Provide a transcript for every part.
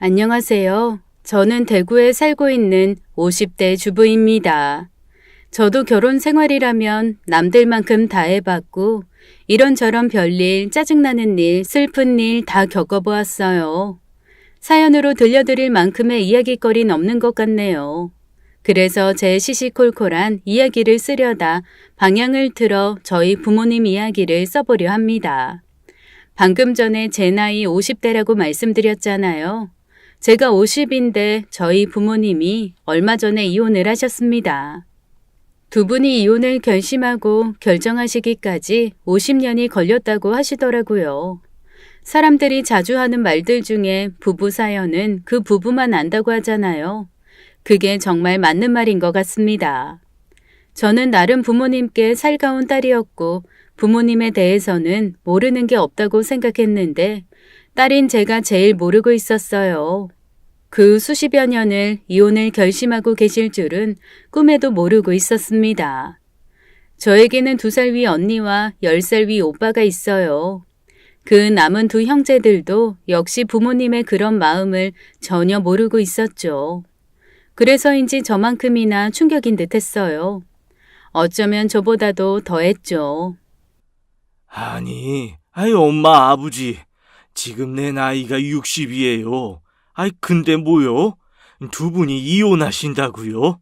안녕하세요. 저는 대구에 살고 있는 50대 주부입니다. 저도 결혼 생활이라면 남들만큼 다 해봤고 이런저런 별일, 짜증나는 일, 슬픈 일 다 겪어보았어요. 사연으로 들려드릴 만큼의 이야기거리는 없는 것 같네요. 그래서 제 시시콜콜한 이야기를 쓰려다 방향을 틀어 저희 부모님 이야기를 써보려 합니다. 방금 전에 제 나이 50대라고 말씀드렸잖아요. 제가 50인데 저희 부모님이 얼마 전에 이혼을 하셨습니다. 두 분이 이혼을 결심하고 결정하시기까지 50년이 걸렸다고 하시더라고요. 사람들이 자주 하는 말들 중에 부부 사연은 그 부부만 안다고 하잖아요. 그게 정말 맞는 말인 것 같습니다. 저는 나름 부모님께 살가운 딸이었고 부모님에 대해서는 모르는 게 없다고 생각했는데 딸인 제가 제일 모르고 있었어요. 그 수십여 년을 이혼을 결심하고 계실 줄은 꿈에도 모르고 있었습니다. 저에게는 2살 위 언니와 10살 위 오빠가 있어요. 그 남은 두 형제들도 역시 부모님의 그런 마음을 전혀 모르고 있었죠. 그래서인지 저만큼이나 충격인 듯 했어요. 어쩌면 저보다도 더 했죠. 아니, 엄마, 아버지. 지금 내 나이가 60이에요. 근데 뭐요? 두 분이 이혼하신다고요?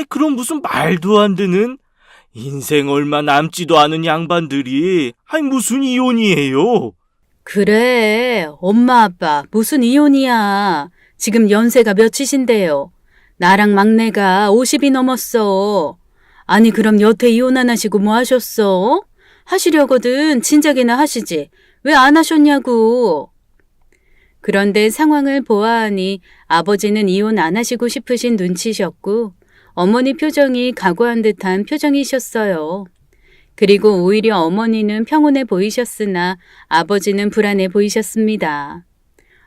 그럼 무슨 말도 안 되는? 인생 얼마 남지도 않은 양반들이, 무슨 이혼이에요? 그래, 엄마 아빠 무슨 이혼이야. 지금 연세가 몇이신데요. 나랑 막내가 50이 넘었어. 아니 그럼 여태 이혼 안 하시고 뭐 하셨어? 하시려거든 진작에나 하시지. 왜 안 하셨냐고. 그런데 상황을 보아하니 아버지는 이혼 안 하시고 싶으신 눈치셨고 어머니 표정이 각오한 듯한 표정이셨어요. 그리고 오히려 어머니는 평온해 보이셨으나 아버지는 불안해 보이셨습니다.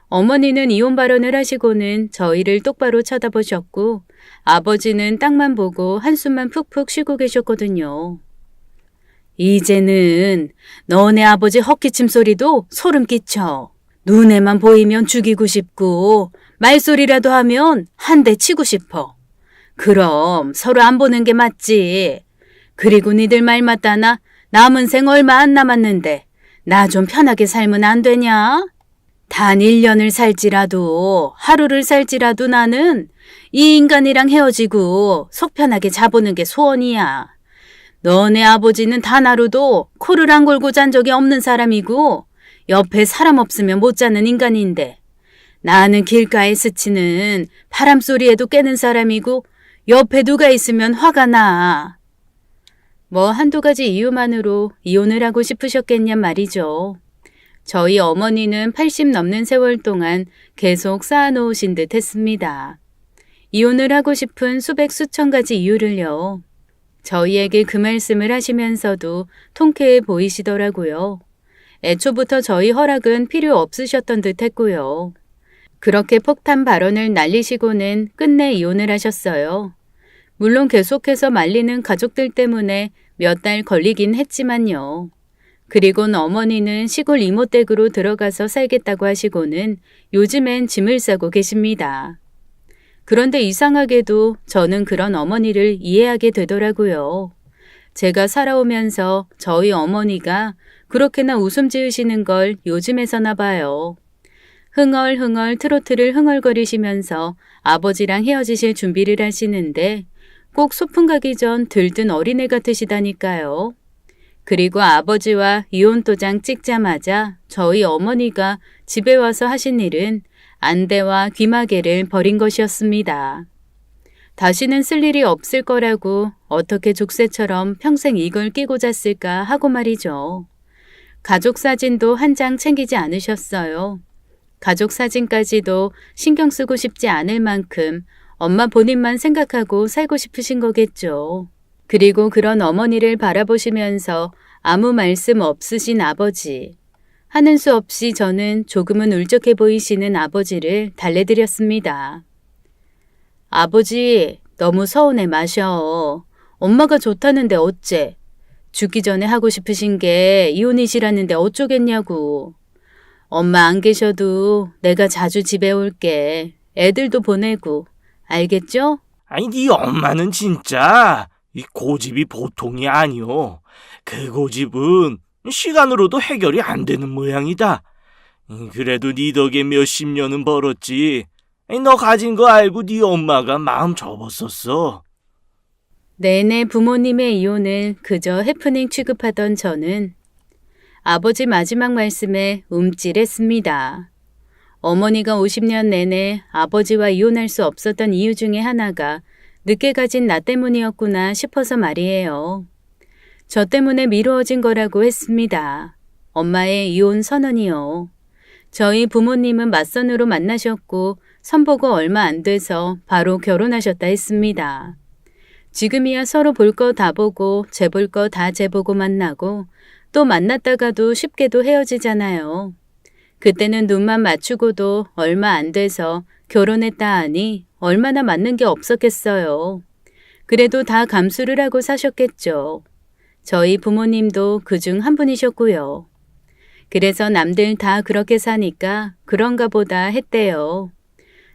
어머니는 이혼 발언을 하시고는 저희를 똑바로 쳐다보셨고 아버지는 땅만 보고 한숨만 푹푹 쉬고 계셨거든요. 이제는 너네 아버지 헛기침 소리도 소름 끼쳐. 눈에만 보이면 죽이고 싶고 말소리라도 하면 한 대 치고 싶어. 그럼 서로 안 보는 게 맞지. 그리고 니들 말 맞다나 남은 생 얼마 안 남았는데 나 좀 편하게 살면 안 되냐? 단 1년을 살지라도 하루를 살지라도 나는 이 인간이랑 헤어지고 속 편하게 자보는 게 소원이야. 너네 아버지는 단 하루도 코를 안 골고 잔 적이 없는 사람이고 옆에 사람 없으면 못 자는 인간인데 나는 길가에 스치는 바람 소리에도 깨는 사람이고 옆에 누가 있으면 화가 나. 뭐 한두 가지 이유만으로 이혼을 하고 싶으셨겠냔 말이죠. 저희 어머니는 80 넘는 세월 동안 계속 쌓아놓으신 듯 했습니다. 이혼을 하고 싶은 수백 수천 가지 이유를요. 저희에게 그 말씀을 하시면서도 통쾌해 보이시더라고요. 애초부터 저희 허락은 필요 없으셨던 듯 했고요. 그렇게 폭탄 발언을 날리시고는 끝내 이혼을 하셨어요. 물론 계속해서 말리는 가족들 때문에 몇 달 걸리긴 했지만요. 그리고는 어머니는 시골 이모댁으로 들어가서 살겠다고 하시고는 요즘엔 짐을 싸고 계십니다. 그런데 이상하게도 저는 그런 어머니를 이해하게 되더라고요. 제가 살아오면서 저희 어머니가 그렇게나 웃음 지으시는 걸 요즘에서나 봐요. 흥얼흥얼 트로트를 흥얼거리시면서 아버지랑 헤어지실 준비를 하시는데 꼭 소풍 가기 전 들뜬 어린애 같으시다니까요. 그리고 아버지와 이혼 도장 찍자마자 저희 어머니가 집에 와서 하신 일은 안대와 귀마개를 버린 것이었습니다. 다시는 쓸 일이 없을 거라고 어떻게 족쇄처럼 평생 이걸 끼고 잤을까 하고 말이죠. 가족 사진도 한 장 챙기지 않으셨어요. 가족 사진까지도 신경 쓰고 싶지 않을 만큼 엄마 본인만 생각하고 살고 싶으신 거겠죠. 그리고 그런 어머니를 바라보시면서 아무 말씀 없으신 아버지. 하는 수 없이 저는 조금은 울적해 보이시는 아버지를 달래드렸습니다. 아버지, 너무 서운해 마셔. 엄마가 좋다는데 어째? 죽기 전에 하고 싶으신 게 이혼이시라는데 어쩌겠냐고. 엄마 안 계셔도 내가 자주 집에 올게. 애들도 보내고. 알겠죠? 아니, 네 엄마는 진짜 이 고집이 보통이 아니오. 그 고집은 시간으로도 해결이 안 되는 모양이다. 그래도 네 덕에 몇십 년은 벌었지. 너 가진 거 알고 네 엄마가 마음 접었었어. 내내 부모님의 이혼을 그저 해프닝 취급하던 저는 아버지 마지막 말씀에 움찔했습니다. 어머니가 50년 내내 아버지와 이혼할 수 없었던 이유 중에 하나가 늦게 가진 나 때문이었구나 싶어서 말이에요. 저 때문에 미루어진 거라고 했습니다. 엄마의 이혼 선언이요. 저희 부모님은 맞선으로 만나셨고 선보고 얼마 안 돼서 바로 결혼하셨다 했습니다. 지금이야 서로 볼 거 다 보고 재볼 거 다 재보고 만나고 또 만났다가도 쉽게도 헤어지잖아요. 그때는 눈만 맞추고도 얼마 안 돼서 결혼했다 하니 얼마나 맞는 게 없었겠어요. 그래도 다 감수를 하고 사셨겠죠. 저희 부모님도 그중 한 분이셨고요. 그래서 남들 다 그렇게 사니까 그런가 보다 했대요.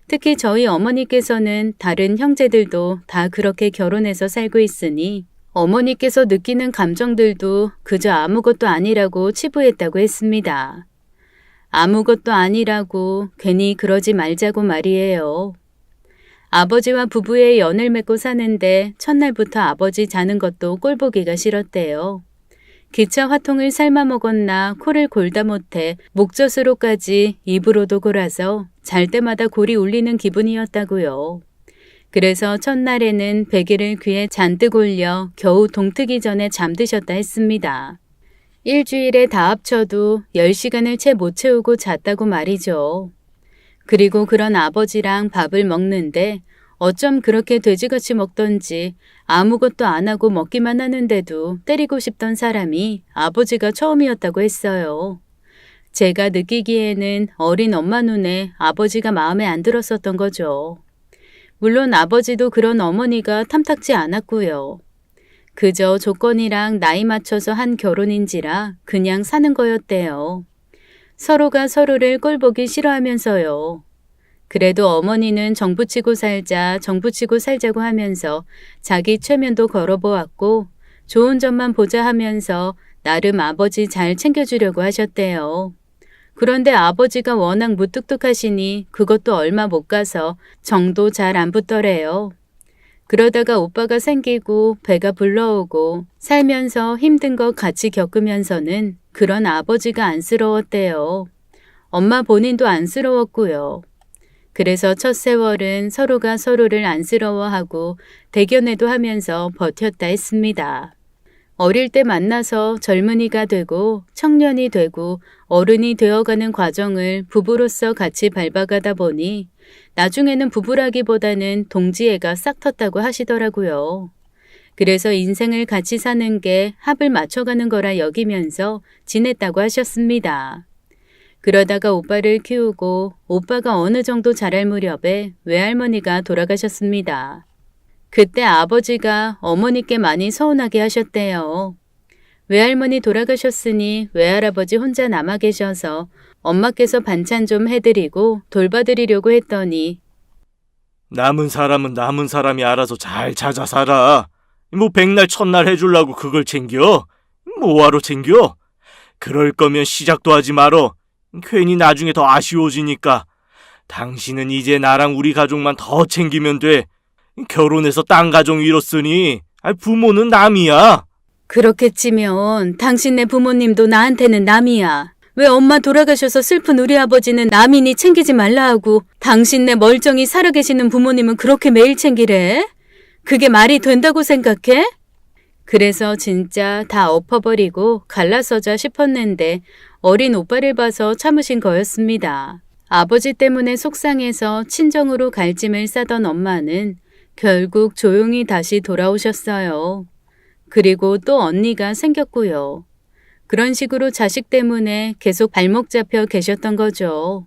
특히 저희 어머니께서는 다른 형제들도 다 그렇게 결혼해서 살고 있으니 어머니께서 느끼는 감정들도 그저 아무것도 아니라고 치부했다고 했습니다. 아무것도 아니라고 괜히 그러지 말자고 말이에요. 아버지와 부부의 연을 맺고 사는데 첫날부터 아버지 자는 것도 꼴보기가 싫었대요. 기차 화통을 삶아 먹었나 코를 골다 못해 목젖으로까지 입으로도 골아서 잘 때마다 골이 울리는 기분이었다고요. 그래서 첫날에는 베개를 귀에 잔뜩 올려 겨우 동트기 전에 잠드셨다 했습니다. 일주일에 다 합쳐도 10시간을 채 못 채우고 잤다고 말이죠. 그리고 그런 아버지랑 밥을 먹는데 어쩜 그렇게 돼지같이 먹던지 아무것도 안 하고 먹기만 하는데도 때리고 싶던 사람이 아버지가 처음이었다고 했어요. 제가 느끼기에는 어린 엄마 눈에 아버지가 마음에 안 들었었던 거죠. 물론 아버지도 그런 어머니가 탐탁지 않았고요. 그저 조건이랑 나이 맞춰서 한 결혼인지라 그냥 사는 거였대요. 서로가 서로를 꼴보기 싫어하면서요. 그래도 어머니는 정부치고 살자, 정부치고 살자고 하면서 자기 최면도 걸어보았고 좋은 점만 보자 하면서 나름 아버지 잘 챙겨주려고 하셨대요. 그런데 아버지가 워낙 무뚝뚝하시니 그것도 얼마 못 가서 정도 잘 안 붙더래요. 그러다가 오빠가 생기고 배가 불러오고 살면서 힘든 거 같이 겪으면서는 그런 아버지가 안쓰러웠대요. 엄마 본인도 안쓰러웠고요. 그래서 첫 세월은 서로가 서로를 안쓰러워하고 대견해도 하면서 버텼다 했습니다. 어릴 때 만나서 젊은이가 되고 청년이 되고 어른이 되어가는 과정을 부부로서 같이 밟아가다 보니 나중에는 부부라기보다는 동지애가 싹 텄다고 하시더라고요. 그래서 인생을 같이 사는 게 합을 맞춰가는 거라 여기면서 지냈다고 하셨습니다. 그러다가 오빠를 키우고 오빠가 어느 정도 자랄 무렵에 외할머니가 돌아가셨습니다. 그때 아버지가 어머니께 많이 서운하게 하셨대요. 외할머니 돌아가셨으니 외할아버지 혼자 남아 계셔서 엄마께서 반찬 좀 해드리고 돌봐드리려고 했더니 남은 사람은 남은 사람이 알아서 잘 찾아 살아. 뭐 백날 첫날 해주려고 그걸 챙겨? 뭐하러 챙겨? 그럴 거면 시작도 하지 말어. 괜히 나중에 더 아쉬워지니까. 당신은 이제 나랑 우리 가족만 더 챙기면 돼. 결혼해서 딴 가정 이뤘으니 부모는 남이야. 그렇게 치면 당신네 부모님도 나한테는 남이야. 왜 엄마 돌아가셔서 슬픈 우리 아버지는 남이니 챙기지 말라 하고 당신네 멀쩡히 살아계시는 부모님은 그렇게 매일 챙기래? 그게 말이 된다고 생각해? 그래서 진짜 다 엎어버리고 갈라서자 싶었는데 어린 오빠를 봐서 참으신 거였습니다. 아버지 때문에 속상해서 친정으로 갈짐을 싸던 엄마는 결국 조용히 다시 돌아오셨어요. 그리고 또 언니가 생겼고요. 그런 식으로 자식 때문에 계속 발목 잡혀 계셨던 거죠.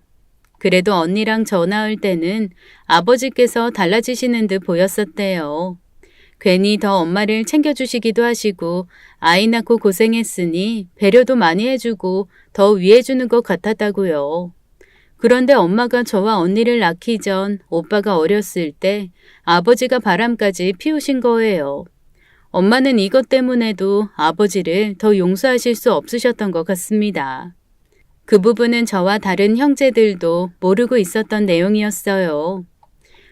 그래도 언니랑 전화할 때는 아버지께서 달라지시는 듯 보였었대요. 괜히 더 엄마를 챙겨주시기도 하시고 아이 낳고 고생했으니 배려도 많이 해주고 더 위해주는 것 같았다고요. 그런데 엄마가 저와 언니를 낳기 전 오빠가 어렸을 때 아버지가 바람까지 피우신 거예요. 엄마는 이것 때문에도 아버지를 더 용서하실 수 없으셨던 것 같습니다. 그 부분은 저와 다른 형제들도 모르고 있었던 내용이었어요.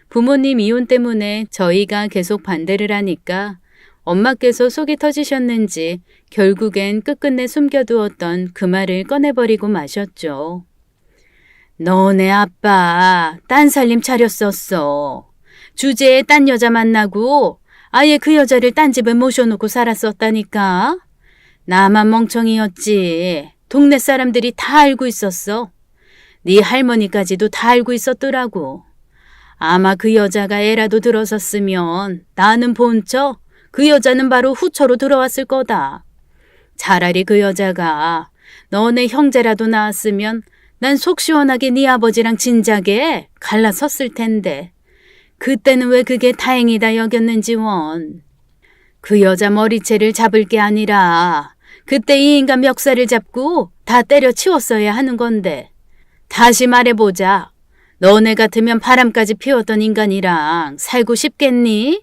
부모님 이혼 때문에 저희가 계속 반대를 하니까 엄마께서 속이 터지셨는지 결국엔 끝끝내 숨겨두었던 그 말을 꺼내버리고 마셨죠. 너네 아빠 딴 살림 차렸었어. 주제에 딴 여자 만나고 아예 그 여자를 딴 집에 모셔놓고 살았었다니까. 나만 멍청이였지. 동네 사람들이 다 알고 있었어. 네 할머니까지도 다 알고 있었더라고. 아마 그 여자가 애라도 들어섰으면 나는 본처, 그 여자는 바로 후처로 들어왔을 거다. 차라리 그 여자가 너네 형제라도 낳았으면 난 속 시원하게 네 아버지랑 진작에 갈라섰을 텐데 그때는 왜 그게 다행이다 여겼는지 원. 그 여자 머리채를 잡을 게 아니라 그때 이 인간 멱살을 잡고 다 때려치웠어야 하는 건데. 다시 말해보자. 너네 같으면 바람까지 피웠던 인간이랑 살고 싶겠니?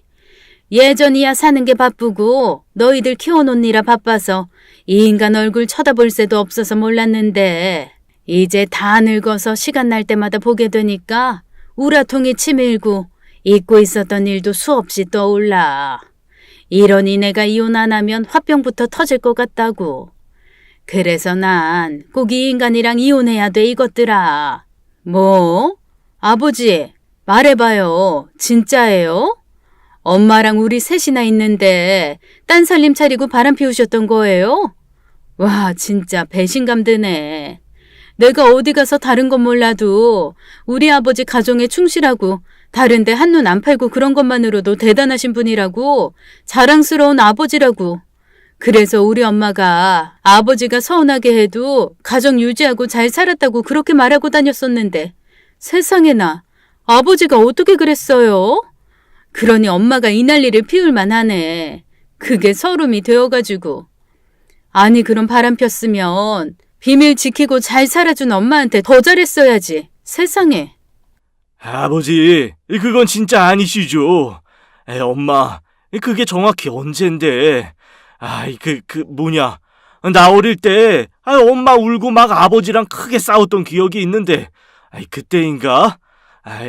예전이야 사는 게 바쁘고 너희들 키워놓느라 바빠서 이 인간 얼굴 쳐다볼 새도 없어서 몰랐는데 이제 다 늙어서 시간 날 때마다 보게 되니까 우라통이 치밀고 잊고 있었던 일도 수없이 떠올라. 이러니 내가 이혼 안 하면 화병부터 터질 것 같다고. 그래서 난 꼭 이 인간이랑 이혼해야 돼 이것들아. 뭐? 아버지 말해봐요. 진짜예요? 엄마랑 우리 셋이나 있는데 딴 살림 차리고 바람 피우셨던 거예요? 와 진짜 배신감 드네. 내가 어디 가서 다른 건 몰라도 우리 아버지 가정에 충실하고 다른데 한눈 안 팔고 그런 것만으로도 대단하신 분이라고 자랑스러운 아버지라고. 그래서 우리 엄마가 아버지가 서운하게 해도 가정 유지하고 잘 살았다고 그렇게 말하고 다녔었는데 세상에나 아버지가 어떻게 그랬어요? 그러니 엄마가 이 난리를 피울 만하네. 그게 서름이 되어가지고. 아니 그럼 바람 폈으면 비밀 지키고 잘 살아준 엄마한테 더 잘했어야지. 세상에. 아버지, 그건 진짜 아니시죠. 엄마, 그게 정확히 언젠데. 나 어릴 때 엄마 울고 막 아버지랑 크게 싸웠던 기억이 있는데 그때인가?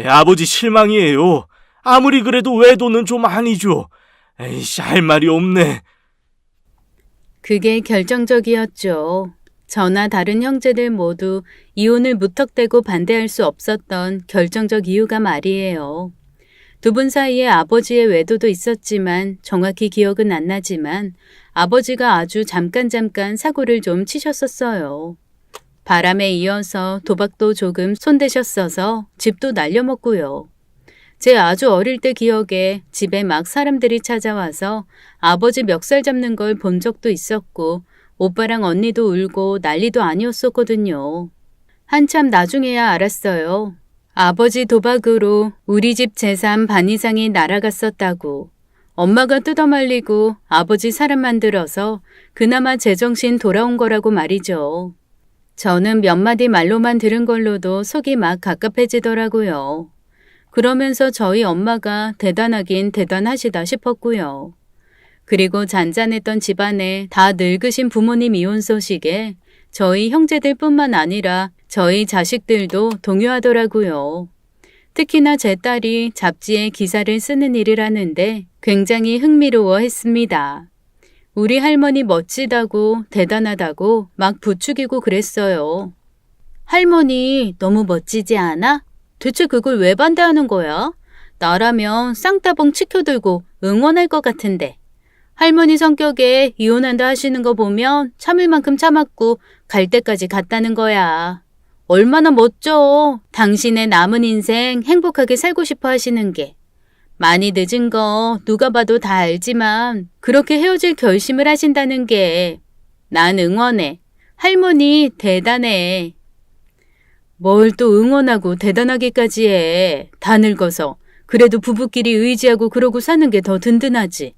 아버지 실망이에요. 아무리 그래도 외도는 좀 아니죠. 할 말이 없네. 그게 결정적이었죠. 저나 다른 형제들 모두 이혼을 무턱대고 반대할 수 없었던 결정적 이유가 말이에요. 두 분 사이에 아버지의 외도도 있었지만 정확히 기억은 안 나지만 아버지가 아주 잠깐 사고를 좀 치셨었어요. 바람에 이어서 도박도 조금 손대셨어서 집도 날려먹고요. 제 아주 어릴 때 기억에 집에 막 사람들이 찾아와서 아버지 멱살 잡는 걸 본 적도 있었고 오빠랑 언니도 울고 난리도 아니었었거든요. 한참 나중에야 알았어요. 아버지 도박으로 우리 집 재산 반 이상이 날아갔었다고. 엄마가 뜯어말리고 아버지 사람 만들어서 그나마 제정신 돌아온 거라고 말이죠. 저는 몇 마디 말로만 들은 걸로도 속이 막 갑갑해지더라고요. 그러면서 저희 엄마가 대단하긴 대단하시다 싶었고요. 그리고 잔잔했던 집안에 다 늙으신 부모님 이혼 소식에 저희 형제들뿐만 아니라 저희 자식들도 동요하더라고요. 특히나 제 딸이 잡지에 기사를 쓰는 일을 하는데 굉장히 흥미로워했습니다. 우리 할머니 멋지다고 대단하다고 막 부추기고 그랬어요. 할머니 너무 멋지지 않아? 대체 그걸 왜 반대하는 거야? 나라면 쌍따봉 치켜들고 응원할 것 같은데. 할머니 성격에 이혼한다 하시는 거 보면 참을 만큼 참았고 갈 때까지 갔다는 거야. 얼마나 멋져. 당신의 남은 인생 행복하게 살고 싶어 하시는 게. 많이 늦은 거 누가 봐도 다 알지만 그렇게 헤어질 결심을 하신다는 게 난 응원해. 할머니 대단해. 뭘 또 응원하고 대단하기까지 해. 다 늙어서. 그래도 부부끼리 의지하고 그러고 사는 게 더 든든하지.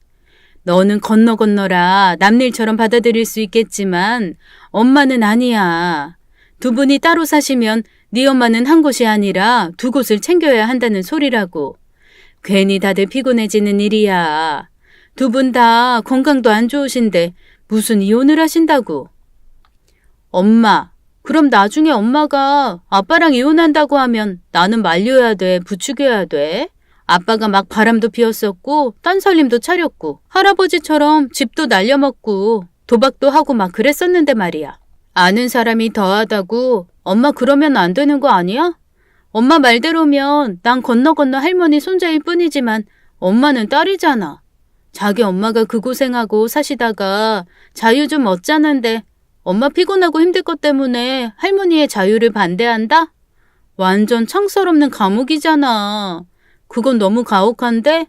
너는 건너라 남일처럼 받아들일 수 있겠지만 엄마는 아니야. 두 분이 따로 사시면 네 엄마는 한 곳이 아니라 두 곳을 챙겨야 한다는 소리라고. 괜히 다들 피곤해지는 일이야. 두 분 다 건강도 안 좋으신데 무슨 이혼을 하신다고. 엄마, 그럼 나중에 엄마가 아빠랑 이혼한다고 하면 나는 말려야 돼, 부추겨야 돼? 아빠가 막 바람도 피웠었고 딴 살림도 차렸고 할아버지처럼 집도 날려먹고 도박도 하고 막 그랬었는데 말이야. 아는 사람이 더하다고 엄마 그러면 안 되는 거 아니야? 엄마 말대로면 난 건너 할머니 손자일 뿐이지만 엄마는 딸이잖아. 자기 엄마가 그 고생하고 사시다가 자유 좀 얻자는데 엄마 피곤하고 힘들 것 때문에 할머니의 자유를 반대한다? 완전 창설없는 감옥이잖아. 그건 너무 가혹한데?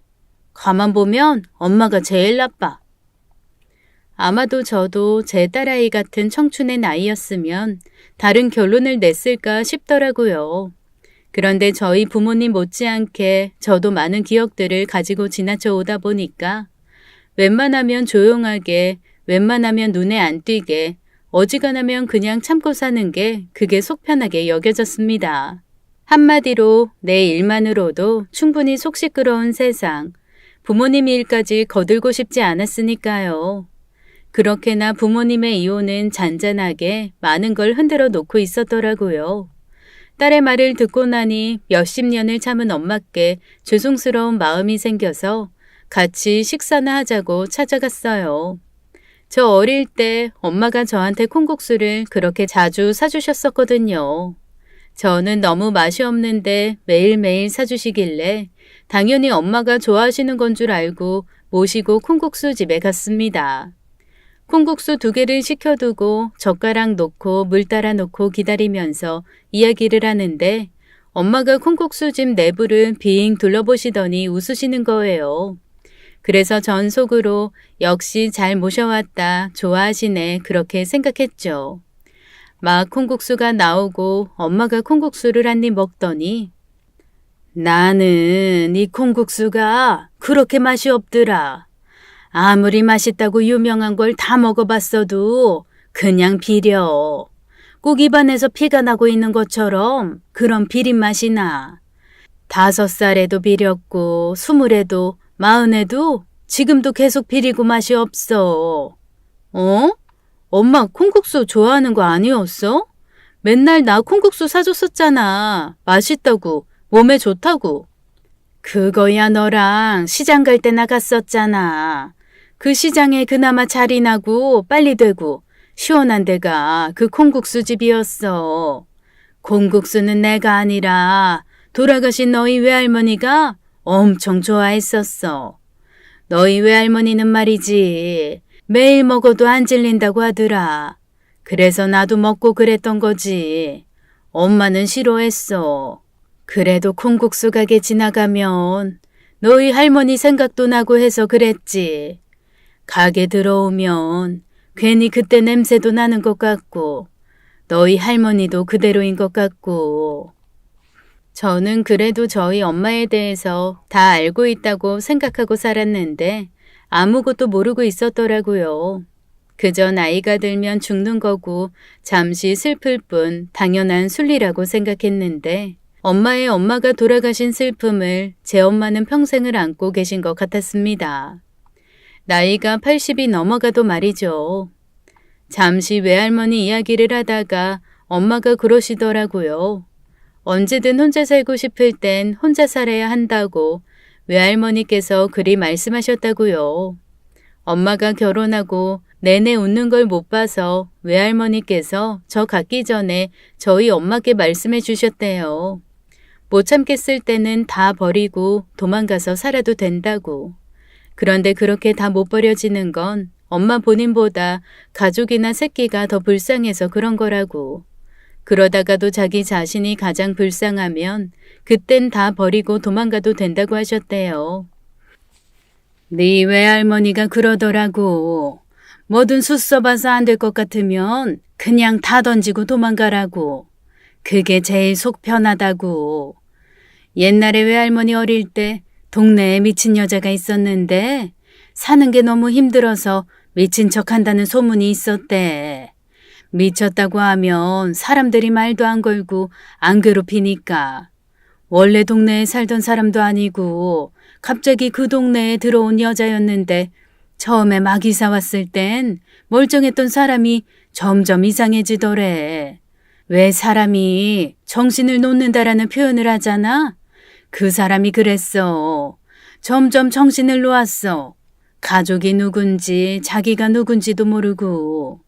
가만 보면 엄마가 제일 나빠. 아마도 저도 제 딸아이 같은 청춘의 나이였으면 다른 결론을 냈을까 싶더라고요. 그런데 저희 부모님 못지않게 저도 많은 기억들을 가지고 지나쳐 오다 보니까 웬만하면 조용하게, 웬만하면 눈에 안 띄게, 어지간하면 그냥 참고 사는 게 그게 속 편하게 여겨졌습니다. 한마디로 내 일만으로도 충분히 속 시끄러운 세상, 부모님 일까지 거들고 싶지 않았으니까요. 그렇게나 부모님의 이혼은 잔잔하게 많은 걸 흔들어 놓고 있었더라고요. 딸의 말을 듣고 나니 몇십 년을 참은 엄마께 죄송스러운 마음이 생겨서 같이 식사나 하자고 찾아갔어요. 저 어릴 때 엄마가 저한테 콩국수를 그렇게 자주 사주셨었거든요. 저는 너무 맛이 없는데 매일매일 사주시길래 당연히 엄마가 좋아하시는 건 줄 알고 모시고 콩국수 집에 갔습니다. 콩국수 2개를 시켜두고 젓가락 놓고 물 따라 놓고 기다리면서 이야기를 하는데 엄마가 콩국수집 내부를 빙 둘러보시더니 웃으시는 거예요. 그래서 전 속으로 역시 잘 모셔왔다, 좋아하시네 그렇게 생각했죠. 막 콩국수가 나오고 엄마가 콩국수를 한 입 먹더니 나는 이 콩국수가 그렇게 맛이 없더라. 아무리 맛있다고 유명한 걸 다 먹어봤어도 그냥 비려. 꼭 입안에서 피가 나고 있는 것처럼 그런 비린 맛이 나. 5살에도 비렸고 20에도 40에도 지금도 계속 비리고 맛이 없어. 어? 엄마 콩국수 좋아하는 거 아니었어? 맨날 나 콩국수 사줬었잖아. 맛있다고, 몸에 좋다고. 그거야 너랑 시장 갈 때 나갔었잖아. 그 시장에 그나마 자리 나고 빨리 되고 시원한 데가 그 콩국수 집이었어. 콩국수는 내가 아니라 돌아가신 너희 외할머니가 엄청 좋아했었어. 너희 외할머니는 말이지 매일 먹어도 안 질린다고 하더라. 그래서 나도 먹고 그랬던 거지. 엄마는 싫어했어. 그래도 콩국수 가게 지나가면 너희 할머니 생각도 나고 해서 그랬지. 가게 들어오면 괜히 그때 냄새도 나는 것 같고 너희 할머니도 그대로인 것 같고. 저는 그래도 저희 엄마에 대해서 다 알고 있다고 생각하고 살았는데 아무것도 모르고 있었더라고요. 그저 나이가 들면 죽는 거고 잠시 슬플 뿐 당연한 순리라고 생각했는데 엄마의 엄마가 돌아가신 슬픔을 제 엄마는 평생을 안고 계신 것 같았습니다. 나이가 80이 넘어가도 말이죠. 잠시 외할머니 이야기를 하다가 엄마가 그러시더라고요. 언제든 혼자 살고 싶을 땐 혼자 살아야 한다고 외할머니께서 그리 말씀하셨다고요. 엄마가 결혼하고 내내 웃는 걸 못 봐서 외할머니께서 저 갖기 전에 저희 엄마께 말씀해 주셨대요. 못 참겠을 때는 다 버리고 도망가서 살아도 된다고. 그런데 그렇게 다 못 버려지는 건 엄마 본인보다 가족이나 새끼가 더 불쌍해서 그런 거라고. 그러다가도 자기 자신이 가장 불쌍하면 그땐 다 버리고 도망가도 된다고 하셨대요. 네 외할머니가 그러더라고. 뭐든 수써봐서 안 될 것 같으면 그냥 다 던지고 도망가라고. 그게 제일 속 편하다고. 옛날에 외할머니 어릴 때 동네에 미친 여자가 있었는데 사는 게 너무 힘들어서 미친 척 한다는 소문이 있었대. 미쳤다고 하면 사람들이 말도 안 걸고 안 괴롭히니까. 원래 동네에 살던 사람도 아니고 갑자기 그 동네에 들어온 여자였는데 처음에 막 이사 왔을 땐 멀쩡했던 사람이 점점 이상해지더래. 왜 사람이 정신을 놓는다라는 표현을 하잖아? 그 사람이 그랬어. 점점 정신을 놓았어. 가족이 누군지 자기가 누군지도 모르고.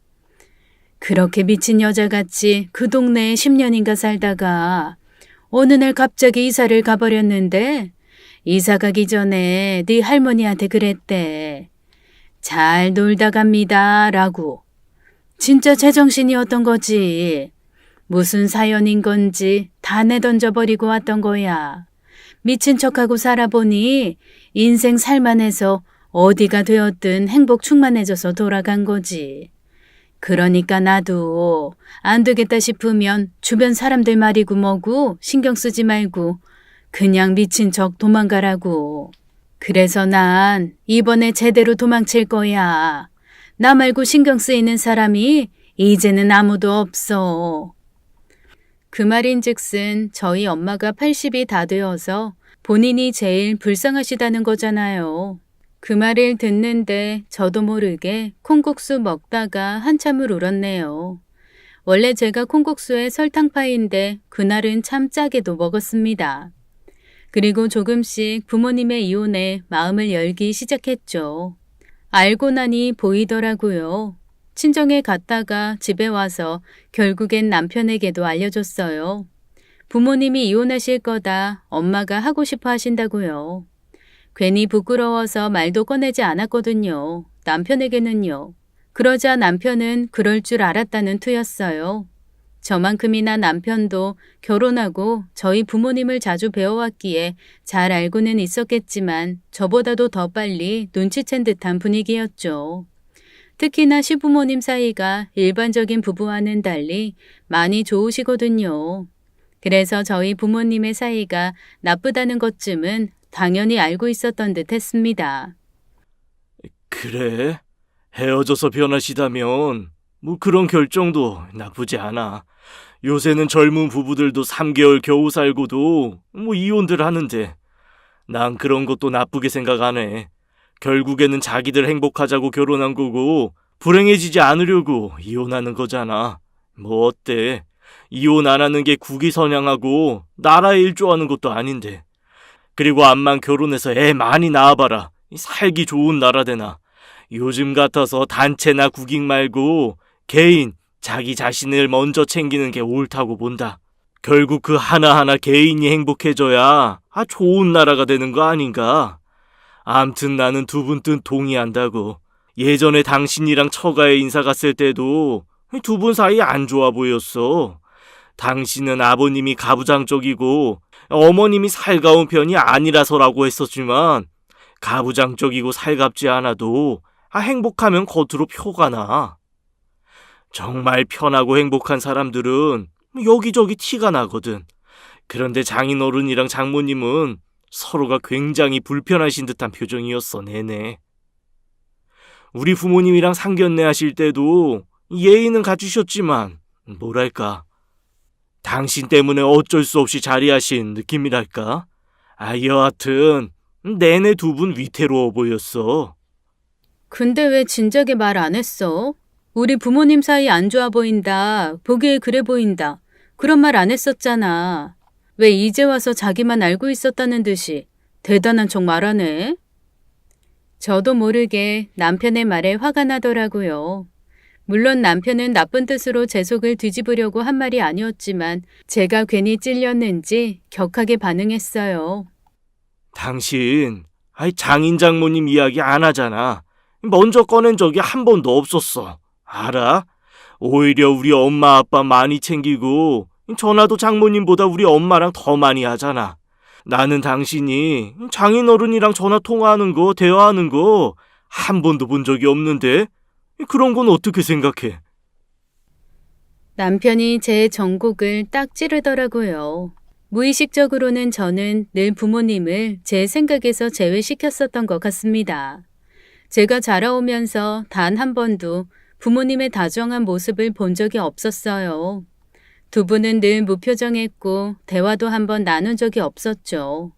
그렇게 미친 여자같이 그 동네에 10년인가 살다가 어느 날 갑자기 이사를 가버렸는데 이사 가기 전에 네 할머니한테 그랬대. 잘 놀다 갑니다 라고. 진짜 제정신이었던 거지. 무슨 사연인 건지 다 내던져버리고 왔던 거야. 미친 척하고 살아보니 인생 살만해서 어디가 되었든 행복 충만해져서 돌아간 거지. 그러니까 나도 안 되겠다 싶으면 주변 사람들 말이고 뭐고 신경 쓰지 말고 그냥 미친 척 도망가라고. 그래서 난 이번에 제대로 도망칠 거야. 나 말고 신경 쓰이는 사람이 이제는 아무도 없어. 그 말인즉슨 저희 엄마가 80이 다 되어서 본인이 제일 불쌍하시다는 거잖아요. 그 말을 듣는데 저도 모르게 콩국수 먹다가 한참을 울었네요. 원래 제가 콩국수에 설탕파인데 그날은 참 짜게도 먹었습니다. 그리고 조금씩 부모님의 이혼에 마음을 열기 시작했죠. 알고 나니 보이더라고요. 친정에 갔다가 집에 와서 결국엔 남편에게도 알려줬어요. 부모님이 이혼하실 거다 엄마가 하고 싶어 하신다고요. 괜히 부끄러워서 말도 꺼내지 않았거든요. 남편에게는요. 그러자 남편은 그럴 줄 알았다는 투였어요. 저만큼이나 남편도 결혼하고 저희 부모님을 자주 배워왔기에 잘 알고는 있었겠지만 저보다도 더 빨리 눈치챈 듯한 분위기였죠. 특히나 시부모님 사이가 일반적인 부부와는 달리 많이 좋으시거든요. 그래서 저희 부모님의 사이가 나쁘다는 것쯤은 당연히 알고 있었던 듯 했습니다. 그래? 헤어져서 변하시다면 뭐 그런 결정도 나쁘지 않아. 요새는 젊은 부부들도 3개월 겨우 살고도 뭐 이혼들 하는데 난 그런 것도 나쁘게 생각 안 해. 결국에는 자기들 행복하자고 결혼한 거고 불행해지지 않으려고 이혼하는 거잖아. 뭐 어때? 이혼 안 하는 게 국위선양하고 나라에 일조하는 것도 아닌데. 그리고 암만 결혼해서 애 많이 낳아봐라. 살기 좋은 나라 되나. 요즘 같아서 단체나 국익 말고 개인, 자기 자신을 먼저 챙기는 게 옳다고 본다. 결국 그 하나하나 개인이 행복해져야 좋은 나라가 되는 거 아닌가. 암튼 나는 두 분 뜻 동의한다고. 예전에 당신이랑 처가에 인사 갔을 때도 두 분 사이 안 좋아 보였어. 당신은 아버님이 가부장적이고 어머님이 살가운 편이 아니라서라고 했었지만 가부장적이고 살갑지 않아도 행복하면 겉으로 표가 나. 정말 편하고 행복한 사람들은 여기저기 티가 나거든. 그런데 장인어른이랑 장모님은 서로가 굉장히 불편하신 듯한 표정이었어, 내내. 우리 부모님이랑 상견례 하실 때도 예의는 갖추셨지만 뭐랄까, 당신 때문에 어쩔 수 없이 자리하신 느낌이랄까? 여하튼 내내 두 분 위태로워 보였어. 근데 왜 진작에 말 안 했어? 우리 부모님 사이 안 좋아 보인다. 보기에 그래 보인다. 그런 말 안 했었잖아. 왜 이제 와서 자기만 알고 있었다는 듯이 대단한 척 말하네? 저도 모르게 남편의 말에 화가 나더라고요. 물론 남편은 나쁜 뜻으로 제 속을 뒤집으려고 한 말이 아니었지만 제가 괜히 찔렸는지 격하게 반응했어요. 당신 장인 장모님 이야기 안 하잖아. 먼저 꺼낸 적이 한 번도 없었어. 알아? 오히려 우리 엄마 아빠 많이 챙기고 전화도 장모님보다 우리 엄마랑 더 많이 하잖아. 나는 당신이 장인어른이랑 전화 통화하는 거, 대화하는 거 한 번도 본 적이 없는데 그런 건 어떻게 생각해? 남편이 제 전곡을 딱 찌르더라고요. 무의식적으로는 저는 늘 부모님을 제 생각에서 제외시켰었던 것 같습니다. 제가 자라오면서 단 한 번도 부모님의 다정한 모습을 본 적이 없었어요. 두 분은 늘 무표정했고 대화도 한번 나눈 적이 없었죠.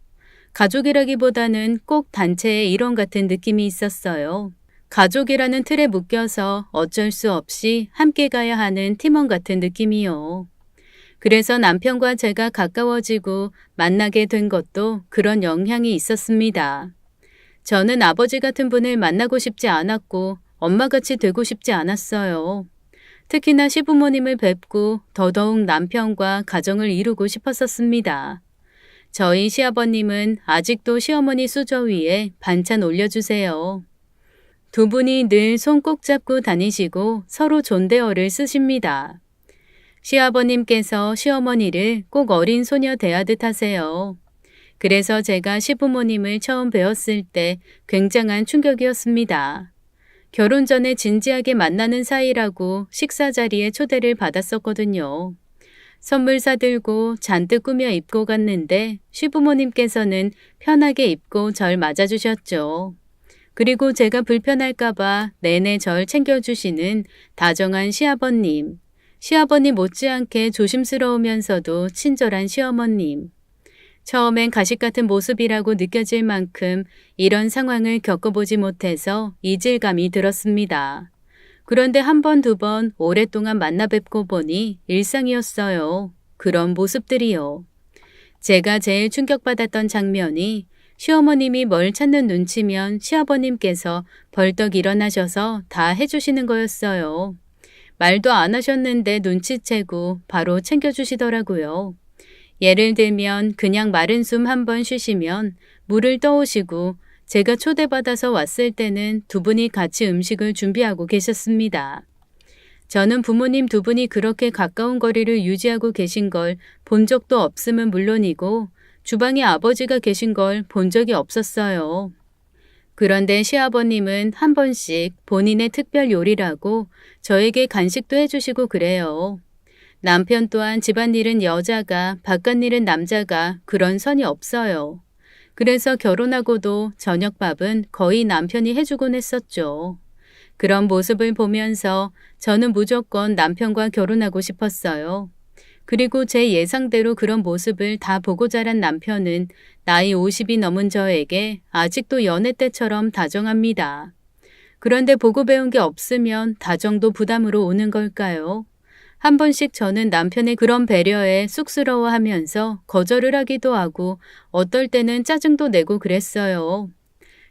가족이라기보다는 꼭 단체의 일원 같은 느낌이 있었어요. 가족이라는 틀에 묶여서 어쩔 수 없이 함께 가야 하는 팀원 같은 느낌이요. 그래서 남편과 제가 가까워지고 만나게 된 것도 그런 영향이 있었습니다. 저는 아버지 같은 분을 만나고 싶지 않았고 엄마같이 되고 싶지 않았어요. 특히나 시부모님을 뵙고 더더욱 남편과 가정을 이루고 싶었었습니다. 저희 시아버님은 아직도 시어머니 수저 위에 반찬 올려주세요. 두 분이 늘 손 꼭 잡고 다니시고 서로 존대어를 쓰십니다. 시아버님께서 시어머니를 꼭 어린 소녀 대하듯 하세요. 그래서 제가 시부모님을 처음 뵈었을 때 굉장한 충격이었습니다. 결혼 전에 진지하게 만나는 사이라고 식사 자리에 초대를 받았었거든요. 선물 사들고 잔뜩 꾸며 입고 갔는데 시부모님께서는 편하게 입고 절 맞아주셨죠. 그리고 제가 불편할까봐 내내 절 챙겨주시는 다정한 시아버님. 시아버님 못지않게 조심스러우면서도 친절한 시어머님. 처음엔 가식 같은 모습이라고 느껴질 만큼 이런 상황을 겪어보지 못해서 이질감이 들었습니다. 그런데 한 번, 두 번 오랫동안 만나 뵙고 보니 일상이었어요. 그런 모습들이요. 제가 제일 충격받았던 장면이 시어머님이 뭘 찾는 눈치면 시아버님께서 벌떡 일어나셔서 다 해주시는 거였어요. 말도 안 하셨는데 눈치채고 바로 챙겨주시더라고요. 예를 들면 그냥 마른 숨 한 번 쉬시면 물을 떠오시고 제가 초대받아서 왔을 때는 두 분이 같이 음식을 준비하고 계셨습니다. 저는 부모님 두 분이 그렇게 가까운 거리를 유지하고 계신 걸 본 적도 없음은 물론이고 주방에 아버지가 계신 걸 본 적이 없었어요. 그런데 시아버님은 한 번씩 본인의 특별 요리라고 저에게 간식도 해주시고 그래요. 남편 또한 집안일은 여자가, 바깥일은 남자가 그런 선이 없어요. 그래서 결혼하고도 저녁밥은 거의 남편이 해주곤 했었죠. 그런 모습을 보면서 저는 무조건 남편과 결혼하고 싶었어요. 그리고 제 예상대로 그런 모습을 다 보고 자란 남편은 나이 50이 넘은 저에게 아직도 연애 때처럼 다정합니다. 그런데 보고 배운 게 없으면 다정도 부담으로 오는 걸까요? 한 번씩 저는 남편의 그런 배려에 쑥스러워하면서 거절을 하기도 하고 어떨 때는 짜증도 내고 그랬어요.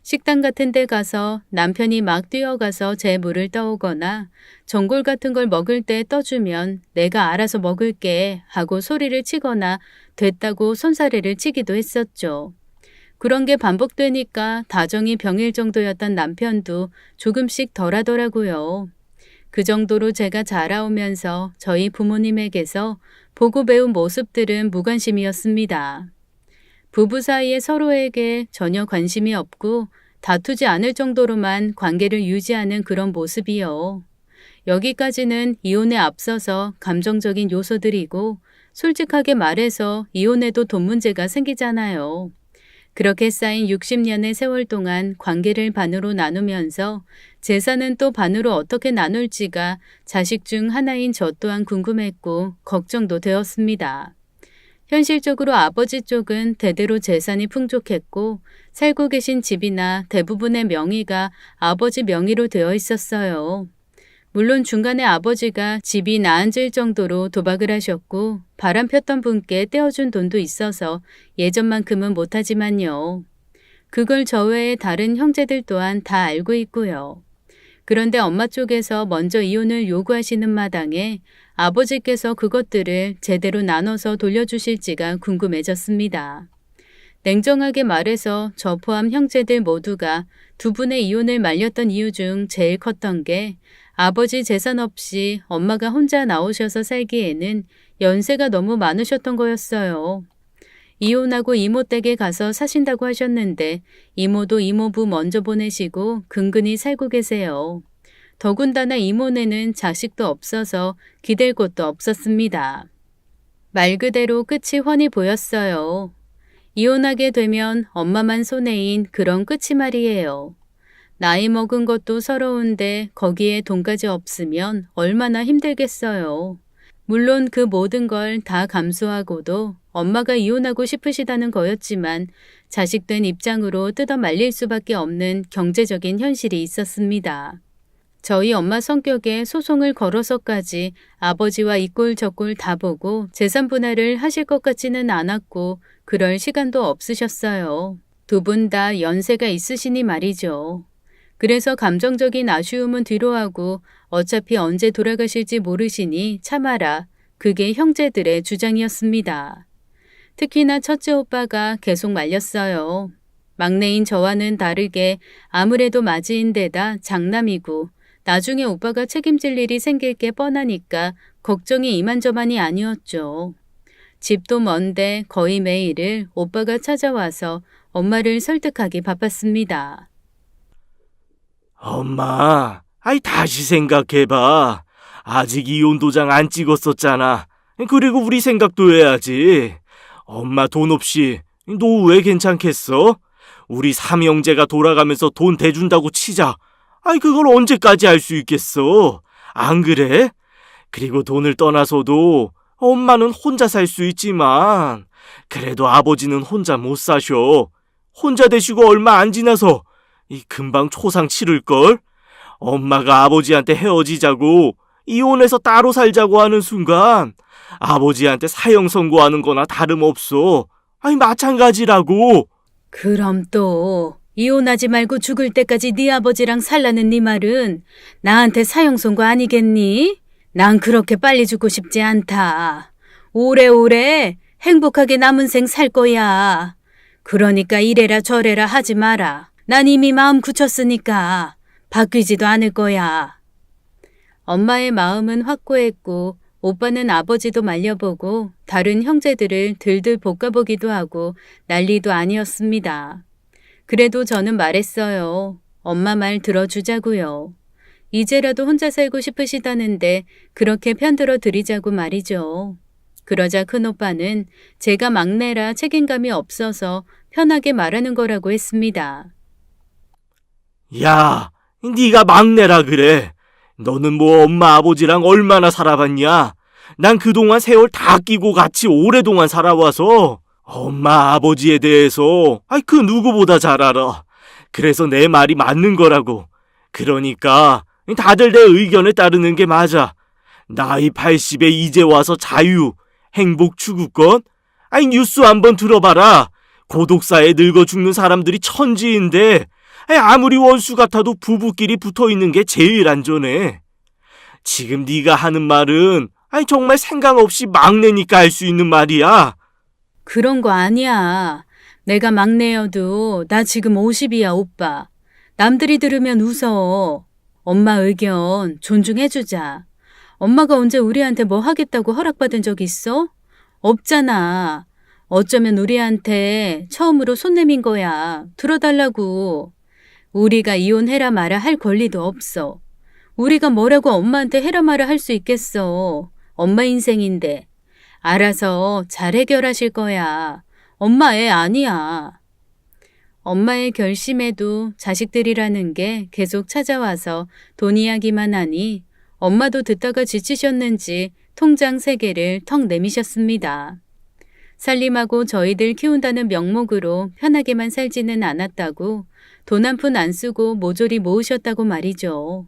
식당 같은 데 가서 남편이 막 뛰어가서 제 물을 떠오거나 전골 같은 걸 먹을 때 떠주면 내가 알아서 먹을게 하고 소리를 치거나 됐다고 손사래를 치기도 했었죠. 그런 게 반복되니까 다정이 병일 정도였던 남편도 조금씩 덜하더라고요. 그 정도로 제가 자라오면서 저희 부모님에게서 보고 배운 모습들은 무관심이었습니다. 부부 사이에 서로에게 전혀 관심이 없고 다투지 않을 정도로만 관계를 유지하는 그런 모습이요. 여기까지는 이혼에 앞서서 감정적인 요소들이고 솔직하게 말해서 이혼해도 돈 문제가 생기잖아요. 그렇게 쌓인 60년의 세월 동안 관계를 반으로 나누면서 재산은 또 반으로 어떻게 나눌지가 자식 중 하나인 저 또한 궁금했고 걱정도 되었습니다. 현실적으로 아버지 쪽은 대대로 재산이 풍족했고 살고 계신 집이나 대부분의 명의가 아버지 명의로 되어 있었어요. 물론 중간에 아버지가 집이 나앉을 정도로 도박을 하셨고 바람 폈던 분께 떼어준 돈도 있어서 예전만큼은 못하지만요. 그걸 저 외에 다른 형제들 또한 다 알고 있고요. 그런데 엄마 쪽에서 먼저 이혼을 요구하시는 마당에 아버지께서 그것들을 제대로 나눠서 돌려주실지가 궁금해졌습니다. 냉정하게 말해서 저 포함 형제들 모두가 두 분의 이혼을 말렸던 이유 중 제일 컸던 게 아버지 재산 없이 엄마가 혼자 나오셔서 살기에는 연세가 너무 많으셨던 거였어요. 이혼하고 이모 댁에 가서 사신다고 하셨는데 이모도 이모부 먼저 보내시고 근근히 살고 계세요. 더군다나 이모네는 자식도 없어서 기댈 곳도 없었습니다. 말 그대로 끝이 훤히 보였어요. 이혼하게 되면 엄마만 손해인 그런 끝이 말이에요. 나이 먹은 것도 서러운데 거기에 돈까지 없으면 얼마나 힘들겠어요. 물론 그 모든 걸 다 감수하고도 엄마가 이혼하고 싶으시다는 거였지만 자식된 입장으로 뜯어 말릴 수밖에 없는 경제적인 현실이 있었습니다. 저희 엄마 성격에 소송을 걸어서까지 아버지와 이꼴 저꼴 다 보고 재산 분할을 하실 것 같지는 않았고 그럴 시간도 없으셨어요. 두 분 다 연세가 있으시니 말이죠. 그래서 감정적인 아쉬움은 뒤로하고 어차피 언제 돌아가실지 모르시니 참아라. 그게 형제들의 주장이었습니다. 특히나 첫째 오빠가 계속 말렸어요. 막내인 저와는 다르게 아무래도 맞이인 데다 장남이고 나중에 오빠가 책임질 일이 생길 게 뻔하니까 걱정이 이만저만이 아니었죠. 집도 먼데 거의 매일을 오빠가 찾아와서 엄마를 설득하기 바빴습니다. 엄마, 다시 생각해봐. 아직 이혼 도장 안 찍었었잖아. 그리고 우리 생각도 해야지. 엄마 돈 없이 노후에 괜찮겠어? 우리 삼형제가 돌아가면서 돈 대준다고 치자. 그걸 언제까지 할 수 있겠어? 안 그래? 그리고 돈을 떠나서도 엄마는 혼자 살 수 있지만 그래도 아버지는 혼자 못 사셔. 혼자 되시고 얼마 안 지나서 금방 초상 치를걸? 엄마가 아버지한테 헤어지자고 이혼해서 따로 살자고 하는 순간 아버지한테 사형 선고하는 거나 다름없어. 마찬가지라고. 그럼 또 이혼하지 말고 죽을 때까지 네 아버지랑 살라는 네 말은 나한테 사형 선고 아니겠니? 난 그렇게 빨리 죽고 싶지 않다. 오래오래 행복하게 남은 생 살 거야. 그러니까 이래라 저래라 하지 마라. 난 이미 마음 굳혔으니까 바뀌지도 않을 거야. 엄마의 마음은 확고했고 오빠는 아버지도 말려보고 다른 형제들을 들들 볶아보기도 하고 난리도 아니었습니다. 그래도 저는 말했어요. 엄마 말 들어주자고요. 이제라도 혼자 살고 싶으시다는데 그렇게 편들어 드리자고 말이죠. 그러자 큰오빠는 제가 막내라 책임감이 없어서 편하게 말하는 거라고 했습니다. 야, 네가 막내라 그래. 너는 뭐 엄마 아버지랑 얼마나 살아봤냐? 난 그동안 세월 다 끼고 같이 오랫동안 살아와서 엄마 아버지에 대해서 그 누구보다 잘 알아. 그래서 내 말이 맞는 거라고. 그러니까 다들 내 의견에 따르는 게 맞아. 나이 80에 이제 와서 자유, 행복 추구권? 뉴스 한번 들어봐라. 고독사에 늙어 죽는 사람들이 천지인데 아무리 원수 같아도 부부끼리 붙어있는 게 제일 안전해. 지금 네가 하는 말은 정말 생각 없이 막내니까 할 수 있는 말이야. 그런 거 아니야. 내가 막내여도 나 지금 50이야, 오빠. 남들이 들으면 웃어. 엄마 의견 존중해주자. 엄마가 언제 우리한테 뭐 하겠다고 허락받은 적 있어? 없잖아. 어쩌면 우리한테 처음으로 손 내민 거야. 들어달라고. 우리가 이혼해라 마라 할 권리도 없어. 우리가 뭐라고 엄마한테 해라 마라 할 수 있겠어. 엄마 인생인데. 알아서 잘 해결하실 거야. 엄마 애 아니야. 엄마의 결심에도 자식들이라는 게 계속 찾아와서 돈 이야기만 하니 엄마도 듣다가 지치셨는지 통장 3개를 턱 내미셨습니다. 살림하고 저희들 키운다는 명목으로 편하게만 살지는 않았다고 돈 한 푼 안 쓰고 모조리 모으셨다고 말이죠.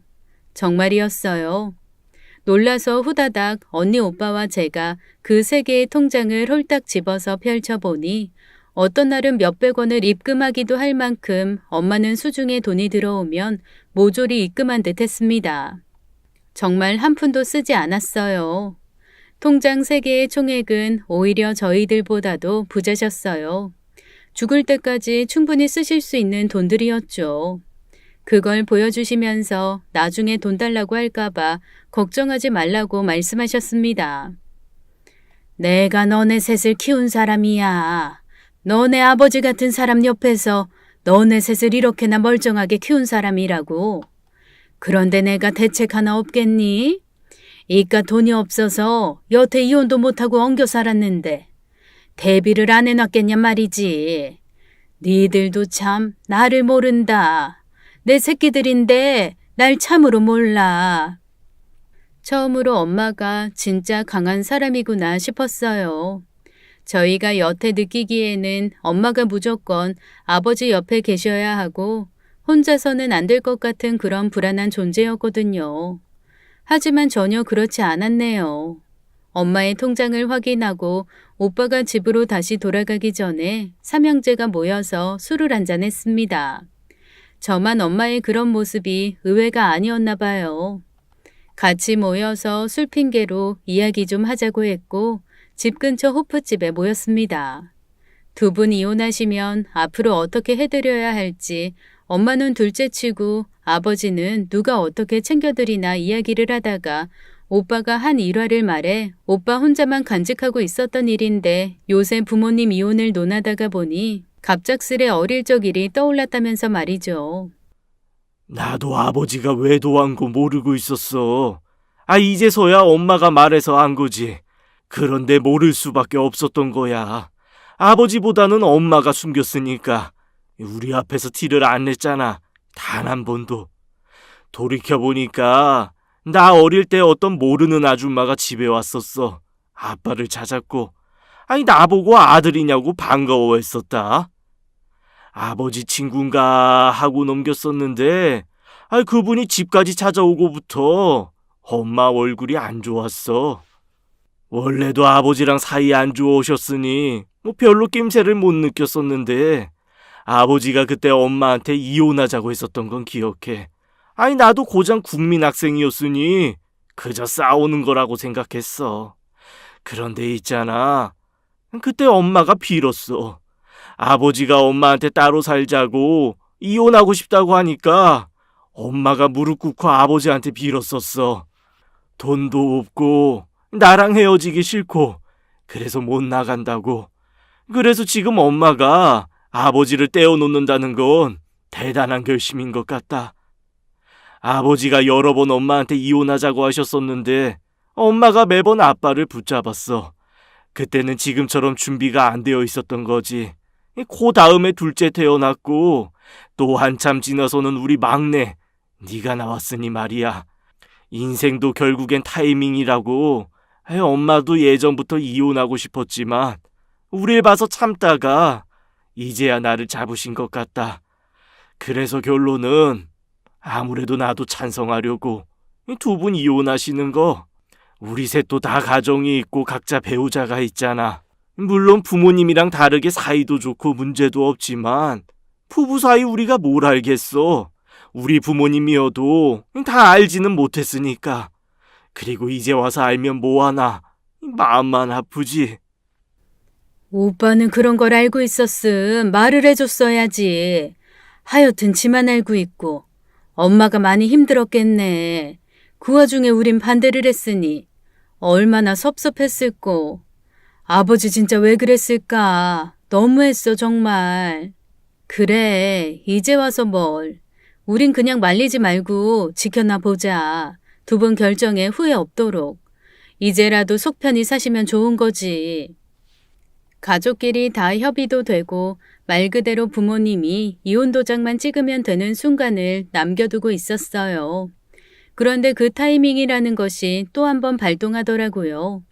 정말이었어요. 놀라서 후다닥 언니 오빠와 제가 그 3개의 통장을 홀딱 집어서 펼쳐보니 어떤 날은 몇백 원을 입금하기도 할 만큼 엄마는 수중에 돈이 들어오면 모조리 입금한 듯 했습니다. 정말 한 푼도 쓰지 않았어요. 통장 3개의 총액은 오히려 저희들보다도 부자셨어요. 죽을 때까지 충분히 쓰실 수 있는 돈들이었죠. 그걸 보여주시면서 나중에 돈 달라고 할까봐 걱정하지 말라고 말씀하셨습니다. 내가 너네 셋을 키운 사람이야. 너네 아버지 같은 사람 옆에서 너네 셋을 이렇게나 멀쩡하게 키운 사람이라고. 그런데 내가 대책 하나 없겠니? 이깟 돈이 없어서 여태 이혼도 못하고 엉겨 살았는데 대비를 안 해놨겠냐 말이지. 니들도 참 나를 모른다. 내 새끼들인데 날 참으로 몰라. 처음으로 엄마가 진짜 강한 사람이구나 싶었어요. 저희가 여태 느끼기에는 엄마가 무조건 아버지 옆에 계셔야 하고 혼자서는 안 될 것 같은 그런 불안한 존재였거든요. 하지만 전혀 그렇지 않았네요. 엄마의 통장을 확인하고 오빠가 집으로 다시 돌아가기 전에 삼형제가 모여서 술을 한잔 했습니다. 저만 엄마의 그런 모습이 의외가 아니었나 봐요. 같이 모여서 술 핑계로 이야기 좀 하자고 했고 집 근처 호프집에 모였습니다. 두 분 이혼하시면 앞으로 어떻게 해드려야 할지 엄마는 둘째치고 아버지는 누가 어떻게 챙겨드리나 이야기를 하다가 오빠가 한 일화를 말해 오빠 혼자만 간직하고 있었던 일인데 요새 부모님 이혼을 논하다가 보니 갑작스레 어릴 적 일이 떠올랐다면서 말이죠. 나도 아버지가 외도한 거 모르고 있었어. 이제서야 엄마가 말해서 안 거지. 그런데 모를 수밖에 없었던 거야. 아버지보다는 엄마가 숨겼으니까 우리 앞에서 티를 안 냈잖아. 단 한 번도. 돌이켜보니까 나 어릴 때 어떤 모르는 아줌마가 집에 왔었어. 아빠를 찾았고 나보고 아들이냐고 반가워했었다. 아버지 친구인가 하고 넘겼었는데 그분이 집까지 찾아오고부터 엄마 얼굴이 안 좋았어. 원래도 아버지랑 사이 안 좋으셨으니 별로 낌새를 못 느꼈었는데 아버지가 그때 엄마한테 이혼하자고 했었던 건 기억해. 나도 고작 국민학생이었으니 그저 싸우는 거라고 생각했어. 그런데 있잖아. 그때 엄마가 빌었어. 아버지가 엄마한테 따로 살자고 이혼하고 싶다고 하니까 엄마가 무릎 꿇고 아버지한테 빌었었어. 돈도 없고 나랑 헤어지기 싫고 그래서 못 나간다고. 그래서 지금 엄마가 아버지를 떼어놓는다는 건 대단한 결심인 것 같다. 아버지가 여러 번 엄마한테 이혼하자고 하셨었는데 엄마가 매번 아빠를 붙잡았어. 그때는 지금처럼 준비가 안 되어 있었던 거지. 그 다음에 둘째 태어났고 또 한참 지나서는 우리 막내 네가 나왔으니 말이야. 인생도 결국엔 타이밍이라고. 엄마도 예전부터 이혼하고 싶었지만 우릴 봐서 참다가 이제야 나를 잡으신 것 같다. 그래서 결론은 아무래도 나도 찬성하려고. 두 분 이혼하시는 거. 우리 셋도 다 가정이 있고 각자 배우자가 있잖아. 물론 부모님이랑 다르게 사이도 좋고 문제도 없지만 부부 사이 우리가 뭘 알겠어. 우리 부모님이어도 다 알지는 못했으니까. 그리고 이제 와서 알면 뭐하나. 마음만 아프지. 오빠는 그런 걸 알고 있었음 말을 해줬어야지. 하여튼 지만 알고 있고 엄마가 많이 힘들었겠네. 그 와중에 우린 반대를 했으니 얼마나 섭섭했을꼬. 아버지 진짜 왜 그랬을까. 너무했어 정말. 그래 이제 와서 뭘. 우린 그냥 말리지 말고 지켜나 보자. 두 분 결정에 후회 없도록. 이제라도 속 편히 사시면 좋은 거지. 가족끼리 다 협의도 되고 말 그대로 부모님이 이혼 도장만 찍으면 되는 순간을 남겨두고 있었어요. 그런데 그 타이밍이라는 것이 또 한 번 발동하더라고요.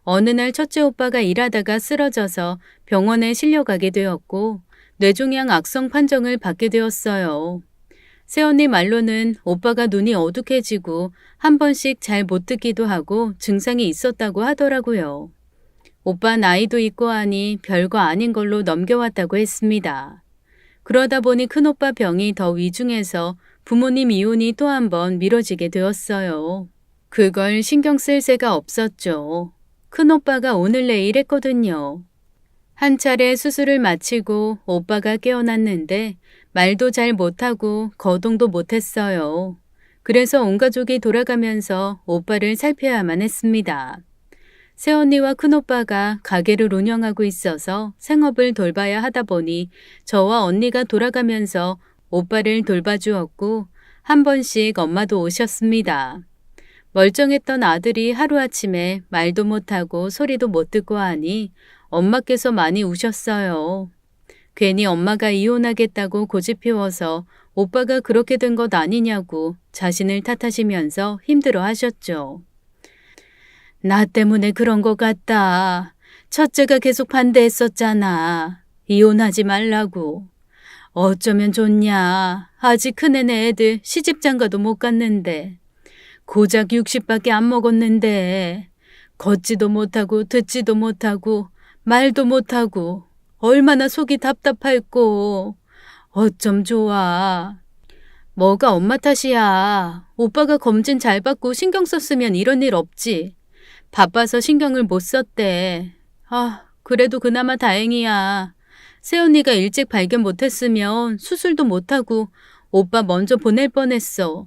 어느 날 첫째 오빠가 일하다가 쓰러져서 병원에 실려가게 되었고 뇌종양 악성 판정을 받게 되었어요. 새언니 말로는 오빠가 눈이 어둑해지고 한 번씩 잘 못 듣기도 하고 증상이 있었다고 하더라고요. 오빠 나이도 있고 하니 별거 아닌 걸로 넘겨왔다고 했습니다. 그러다 보니 큰오빠 병이 더 위중해서 부모님 이혼이 또 한 번 미뤄지게 되었어요. 그걸 신경 쓸 새가 없었죠. 큰오빠가 오늘 내일 했거든요. 한 차례 수술을 마치고 오빠가 깨어났는데 말도 잘 못하고 거동도 못했어요. 그래서 온 가족이 돌아가면서 오빠를 살펴야만 했습니다. 새언니와 큰오빠가 가게를 운영하고 있어서 생업을 돌봐야 하다 보니 저와 언니가 돌아가면서 오빠를 돌봐주었고 한 번씩 엄마도 오셨습니다. 멀쩡했던 아들이 하루아침에 말도 못하고 소리도 못 듣고 하니 엄마께서 많이 우셨어요. 괜히 엄마가 이혼하겠다고 고집 피워서 오빠가 그렇게 된 것 아니냐고 자신을 탓하시면서 힘들어 하셨죠. 나 때문에 그런 것 같다. 첫째가 계속 반대했었잖아. 이혼하지 말라고. 어쩌면 좋냐. 아직 큰애네 애들 시집장가도 못 갔는데. 고작 60밖에 안 먹었는데. 걷지도 못하고 듣지도 못하고 말도 못하고 얼마나 속이 답답할꼬. 어쩜 좋아. 뭐가 엄마 탓이야. 오빠가 검진 잘 받고 신경 썼으면 이런 일 없지. 바빠서 신경을 못 썼대. 그래도 그나마 다행이야. 새언니가 일찍 발견 못했으면 수술도 못하고 오빠 먼저 보낼 뻔했어.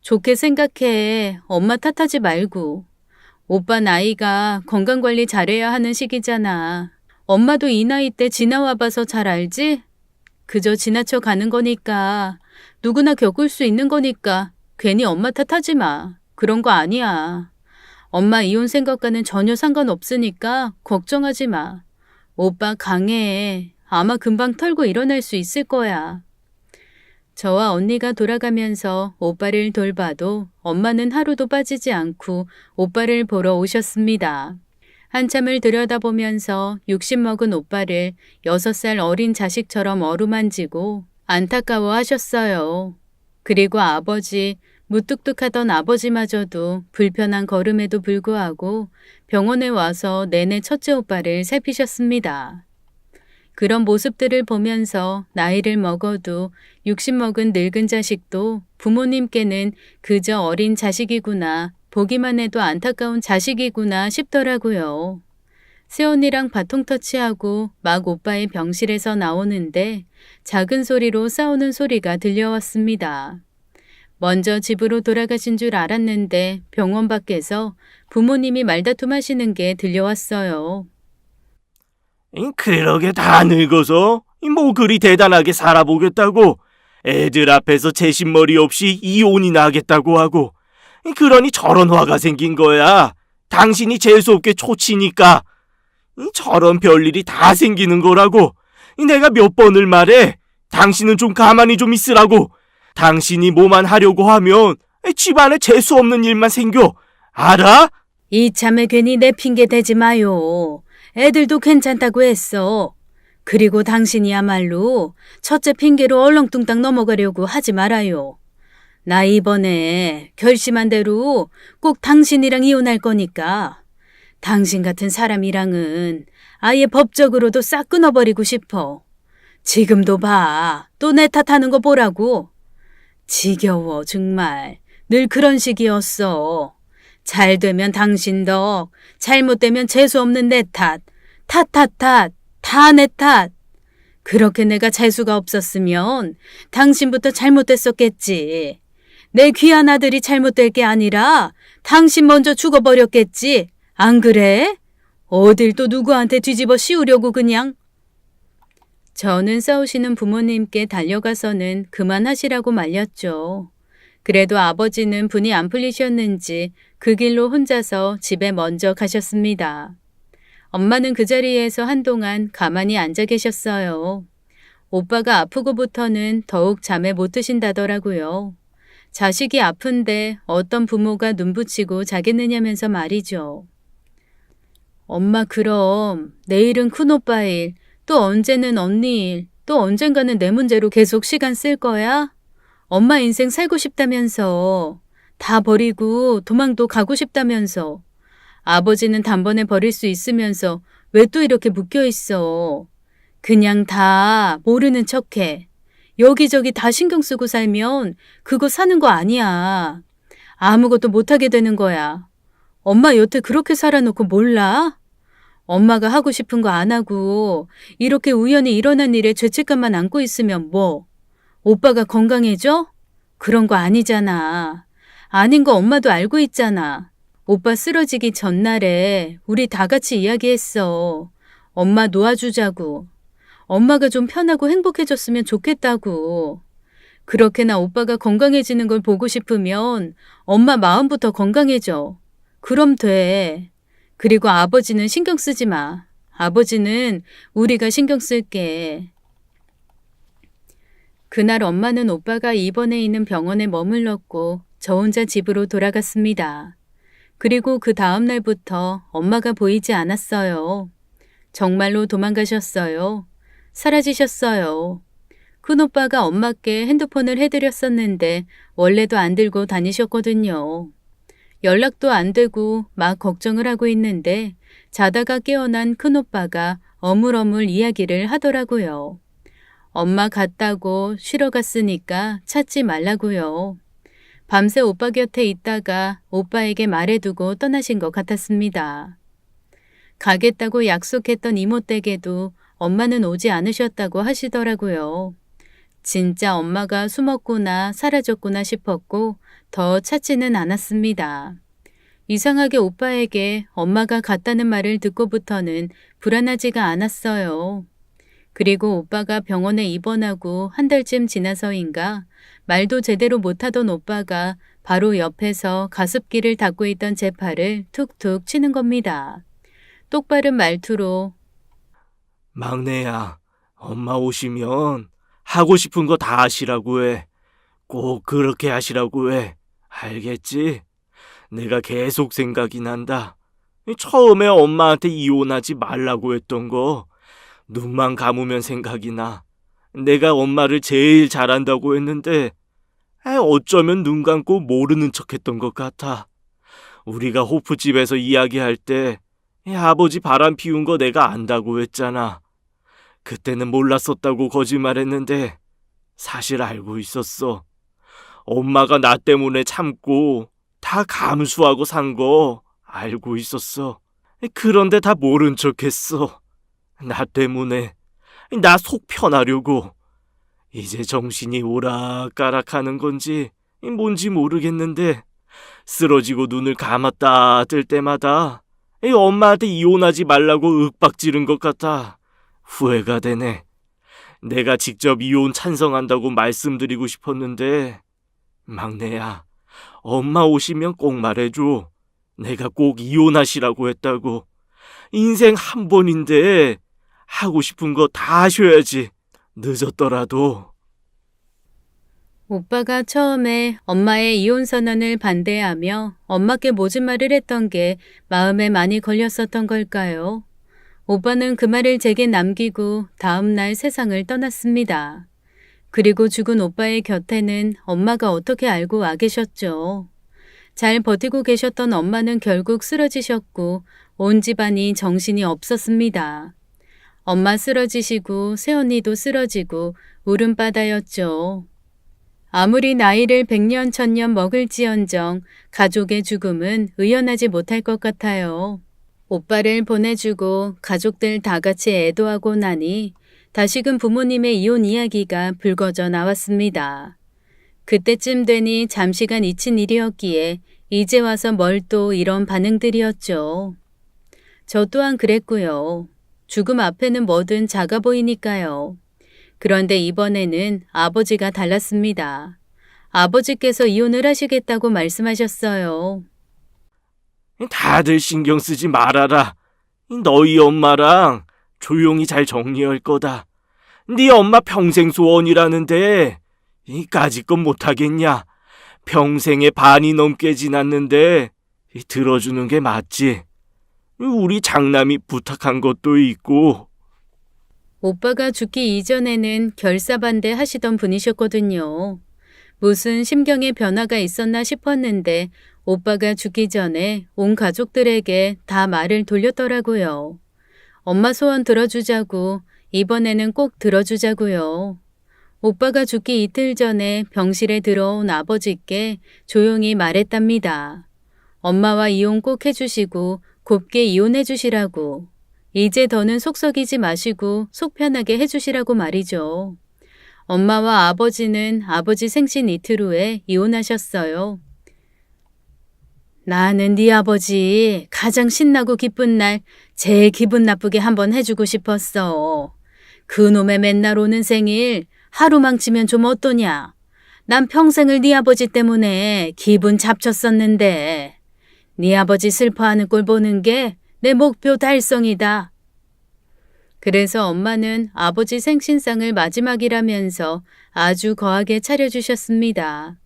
좋게 생각해. 엄마 탓하지 말고. 오빠 나이가 건강관리 잘해야 하는 시기잖아. 엄마도 이 나이 때 지나와 봐서 잘 알지? 그저 지나쳐 가는 거니까. 누구나 겪을 수 있는 거니까 괜히 엄마 탓하지 마. 그런 거 아니야. 엄마 이혼 생각과는 전혀 상관없으니까 걱정하지 마. 오빠 강해. 아마 금방 털고 일어날 수 있을 거야. 저와 언니가 돌아가면서 오빠를 돌봐도 엄마는 하루도 빠지지 않고 오빠를 보러 오셨습니다. 한참을 들여다보면서 60 먹은 오빠를 6살 어린 자식처럼 어루만지고 안타까워 하셨어요. 그리고 아버지, 무뚝뚝하던 아버지마저도 불편한 걸음에도 불구하고 병원에 와서 내내 첫째 오빠를 살피셨습니다. 그런 모습들을 보면서 나이를 먹어도 60 먹은 늙은 자식도 부모님께는 그저 어린 자식이구나, 보기만 해도 안타까운 자식이구나 싶더라고요. 새언니랑 바통 터치하고 막 오빠의 병실에서 나오는데 작은 소리로 싸우는 소리가 들려왔습니다. 먼저 집으로 돌아가신 줄 알았는데 병원 밖에서 부모님이 말다툼하시는 게 들려왔어요. 그러게 다 늙어서 뭐 그리 대단하게 살아보겠다고 애들 앞에서 재신머리 없이 이혼이나 하겠다고 하고 그러니 저런 화가 생긴 거야. 당신이 재수없게 초치니까 저런 별일이 다 생기는 거라고. 내가 몇 번을 말해. 당신은 좀 가만히 좀 있으라고. 당신이 뭐만 하려고 하면 집안에 재수없는 일만 생겨. 알아? 이참에 괜히 내 핑계 대지 마요. 애들도 괜찮다고 했어. 그리고 당신이야말로 첫째 핑계로 얼렁뚱땅 넘어가려고 하지 말아요. 나 이번에 결심한 대로 꼭 당신이랑 이혼할 거니까 당신 같은 사람이랑은 아예 법적으로도 싹 끊어버리고 싶어. 지금도 봐. 또 내 탓하는 거 보라고. 지겨워 정말. 늘 그런 식이었어. 잘 되면 당신 덕, 잘못되면 재수없는 내 탓. 탓. 다 내 탓. 그렇게 내가 재수가 없었으면 당신부터 잘못됐었겠지. 내 귀한 아들이 잘못될 게 아니라 당신 먼저 죽어버렸겠지. 안 그래? 어딜 또 누구한테 뒤집어 씌우려고 그냥. 저는 싸우시는 부모님께 달려가서는 그만하시라고 말렸죠. 그래도 아버지는 분이 안 풀리셨는지 그 길로 혼자서 집에 먼저 가셨습니다. 엄마는 그 자리에서 한동안 가만히 앉아 계셨어요. 오빠가 아프고부터는 더욱 잠에 못 드신다더라고요. 자식이 아픈데 어떤 부모가 눈붙이고 자겠느냐면서 말이죠. 엄마 그럼 내일은 큰오빠 일, 또 언제는 언니 일, 또 언젠가는 내 문제로 계속 시간 쓸 거야? 엄마 인생 살고 싶다면서. 다 버리고 도망도 가고 싶다면서. 아버지는 단번에 버릴 수 있으면서 왜 또 이렇게 묶여 있어. 그냥 다 모르는 척해. 여기저기 다 신경 쓰고 살면 그거 사는 거 아니야. 아무것도 못하게 되는 거야. 엄마 여태 그렇게 살아놓고 몰라? 엄마가 하고 싶은 거 안 하고 이렇게 우연히 일어난 일에 죄책감만 안고 있으면 뭐? 오빠가 건강해져? 그런 거 아니잖아. 아닌 거 엄마도 알고 있잖아. 오빠 쓰러지기 전날에 우리 다 같이 이야기했어. 엄마 놓아주자고. 엄마가 좀 편하고 행복해졌으면 좋겠다고. 그렇게나 오빠가 건강해지는 걸 보고 싶으면 엄마 마음부터 건강해져. 그럼 돼. 그리고 아버지는 신경 쓰지 마. 아버지는 우리가 신경 쓸게. 그날 엄마는 오빠가 입원해 있는 병원에 머물렀고 저 혼자 집으로 돌아갔습니다. 그리고 그 다음 날부터 엄마가 보이지 않았어요. 정말로 도망가셨어요. 사라지셨어요. 큰오빠가 엄마께 핸드폰을 해드렸었는데 원래도 안 들고 다니셨거든요. 연락도 안 되고 막 걱정을 하고 있는데 자다가 깨어난 큰오빠가 어물어물 이야기를 하더라고요. 엄마 갔다고 쉬러 갔으니까 찾지 말라고요. 밤새 오빠 곁에 있다가 오빠에게 말해두고 떠나신 것 같았습니다. 가겠다고 약속했던 이모 댁에도 엄마는 오지 않으셨다고 하시더라고요. 진짜 엄마가 숨었구나 사라졌구나 싶었고 더 찾지는 않았습니다. 이상하게 오빠에게 엄마가 갔다는 말을 듣고부터는 불안하지가 않았어요. 그리고 오빠가 병원에 입원하고 한 달쯤 지나서인가 말도 제대로 못하던 오빠가 바로 옆에서 가습기를 닦고 있던 제 팔을 툭툭 치는 겁니다. 똑바른 말투로 막내야, 엄마 오시면 하고 싶은 거 다 하시라고 해. 꼭 그렇게 하시라고 해. 알겠지? 내가 계속 생각이 난다. 처음에 엄마한테 이혼하지 말라고 했던 거 눈만 감으면 생각이 나. 내가 엄마를 제일 잘한다고 했는데 어쩌면 눈 감고 모르는 척했던 것 같아. 우리가 호프집에서 이야기할 때 아버지 바람 피운 거 내가 안다고 했잖아. 그때는 몰랐었다고 거짓말했는데 사실 알고 있었어. 엄마가 나 때문에 참고 다 감수하고 산 거 알고 있었어. 그런데 다 모른 척했어. 나 때문에. 나 속 편하려고. 이제 정신이 오락가락하는 건지 뭔지 모르겠는데 쓰러지고 눈을 감았다 뜰 때마다 엄마한테 이혼하지 말라고 윽박지른 것 같아. 후회가 되네. 내가 직접 이혼 찬성한다고 말씀드리고 싶었는데 막내야, 엄마 오시면 꼭 말해줘. 내가 꼭 이혼하시라고 했다고. 인생 한 번인데 하고 싶은 거 다 하셔야지. 늦었더라도. 오빠가 처음에 엄마의 이혼 선언을 반대하며 엄마께 모진 말을 했던 게 마음에 많이 걸렸었던 걸까요? 오빠는 그 말을 제게 남기고 다음 날 세상을 떠났습니다. 그리고 죽은 오빠의 곁에는 엄마가 어떻게 알고 와 계셨죠. 잘 버티고 계셨던 엄마는 결국 쓰러지셨고 온 집안이 정신이 없었습니다. 엄마 쓰러지시고 새언니도 쓰러지고 울음바다였죠. 아무리 나이를 100년 1000년 먹을지언정 가족의 죽음은 의연하지 못할 것 같아요. 오빠를 보내주고 가족들 다 같이 애도하고 나니 다시금 부모님의 이혼 이야기가 불거져 나왔습니다. 그때쯤 되니 잠시간 잊힌 일이었기에 이제 와서 뭘 또 이런 반응들이었죠. 저 또한 그랬고요. 죽음 앞에는 뭐든 작아 보이니까요. 그런데 이번에는 아버지가 달랐습니다. 아버지께서 이혼을 하시겠다고 말씀하셨어요. 다들 신경 쓰지 말아라. 너희 엄마랑 조용히 잘 정리할 거다. 네 엄마 평생 소원이라는데 까짓 건 못하겠냐. 평생의 반이 넘게 지났는데 들어주는 게 맞지. 우리 장남이 부탁한 것도 있고. 오빠가 죽기 이전에는 결사반대 하시던 분이셨거든요. 무슨 심경의 변화가 있었나 싶었는데 오빠가 죽기 전에 온 가족들에게 다 말을 돌렸더라고요. 엄마 소원 들어주자고, 이번에는 꼭 들어주자고요. 오빠가 죽기 이틀 전에 병실에 들어온 아버지께 조용히 말했답니다. 엄마와 이혼 꼭 해주시고 곱게 이혼해 주시라고. 이제 더는 속 썩이지 마시고 속 편하게 해주시라고 말이죠. 엄마와 아버지는 아버지 생신 이틀 후에 이혼하셨어요. 나는 네 아버지 가장 신나고 기쁜 날 제일 기분 나쁘게 한번 해주고 싶었어. 그놈의 맨날 오는 생일 하루 망치면 좀 어떠냐. 난 평생을 네 아버지 때문에 기분 잡쳤었는데 네 아버지 슬퍼하는 꼴 보는 게 내 목표 달성이다. 그래서 엄마는 아버지 생신상을 마지막이라면서 아주 거하게 차려주셨습니다.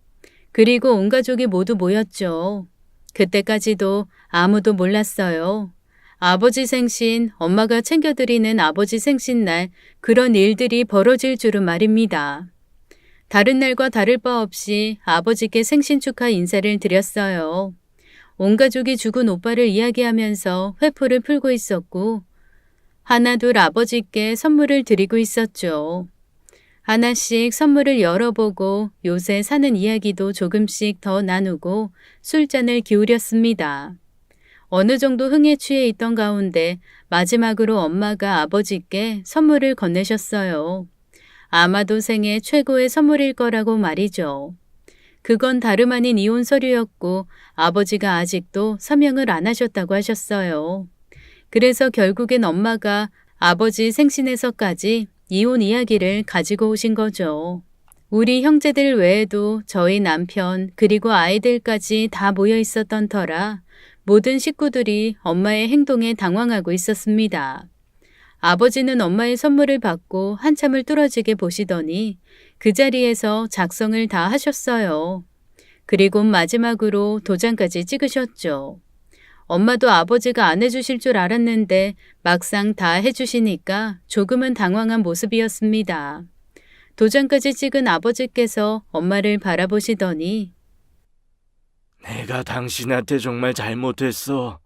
그리고 온 가족이 모두 모였죠. 그때까지도 아무도 몰랐어요. 아버지 생신, 엄마가 챙겨드리는 아버지 생신날 그런 일들이 벌어질 줄은 말입니다. 다른 날과 다를 바 없이 아버지께 생신 축하 인사를 드렸어요. 온 가족이 죽은 오빠를 이야기하면서 회포를 풀고 있었고 하나둘 아버지께 선물을 드리고 있었죠. 하나씩 선물을 열어보고 요새 사는 이야기도 조금씩 더 나누고 술잔을 기울였습니다. 어느 정도 흥에 취해 있던 가운데 마지막으로 엄마가 아버지께 선물을 건네셨어요. 아마도 생애 최고의 선물일 거라고 말이죠. 그건 다름 아닌 이혼 서류였고 아버지가 아직도 서명을 안 하셨다고 하셨어요. 그래서 결국엔 엄마가 아버지 생신에서까지 이혼 이야기를 가지고 오신 거죠. 우리 형제들 외에도 저희 남편 그리고 아이들까지 다 모여 있었던 터라 모든 식구들이 엄마의 행동에 당황하고 있었습니다. 아버지는 엄마의 선물을 받고 한참을 뚫어지게 보시더니 그 자리에서 작성을 다 하셨어요. 그리고 마지막으로 도장까지 찍으셨죠. 엄마도 아버지가 안 해주실 줄 알았는데 막상 다 해주시니까 조금은 당황한 모습이었습니다. 도장까지 찍은 아버지께서 엄마를 바라보시더니 내가 당신한테 정말 잘못했어.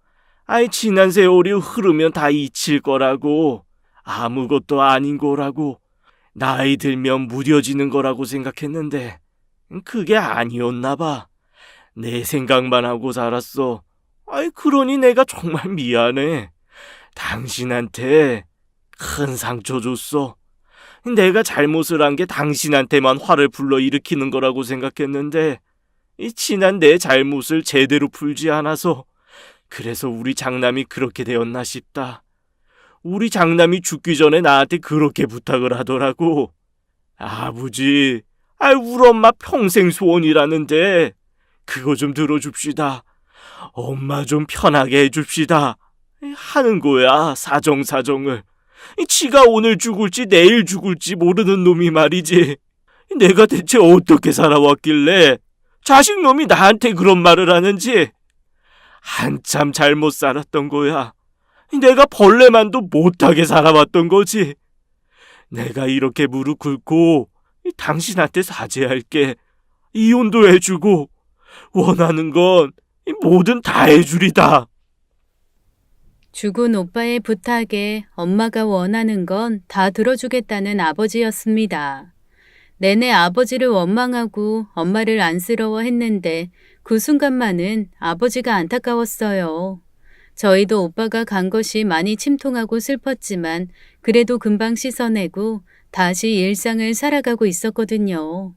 아이 지난 세월이 흐르면 다 잊힐 거라고. 아무것도 아닌 거라고. 나이 들면 무뎌지는 거라고 생각했는데 그게 아니었나 봐. 내 생각만 하고 살았어. 아이 그러니 내가 정말 미안해. 당신한테 큰 상처 줬어. 내가 잘못을 한 게 당신한테만 화를 불러일으키는 거라고 생각했는데 이 지난 내 잘못을 제대로 풀지 않아서 그래서 우리 장남이 그렇게 되었나 싶다. 우리 장남이 죽기 전에 나한테 그렇게 부탁을 하더라고. 아버지, 우리 엄마 평생 소원이라는데 그거 좀 들어줍시다. 엄마 좀 편하게 해줍시다. 하는 거야, 사정을. 지가 오늘 죽을지 내일 죽을지 모르는 놈이 말이지. 내가 대체 어떻게 살아왔길래 자식놈이 나한테 그런 말을 하는지. 한참 잘못 살았던 거야. 내가 벌레만도 못하게 살아왔던 거지. 내가 이렇게 무릎 꿇고 당신한테 사죄할게. 이혼도 해주고 원하는 건 뭐든 다 해주리다. 죽은 오빠의 부탁에 엄마가 원하는 건 다 들어주겠다는 아버지였습니다. 내내 아버지를 원망하고 엄마를 안쓰러워했는데 그 순간만은 아버지가 안타까웠어요. 저희도 오빠가 간 것이 많이 침통하고 슬펐지만 그래도 금방 씻어내고 다시 일상을 살아가고 있었거든요.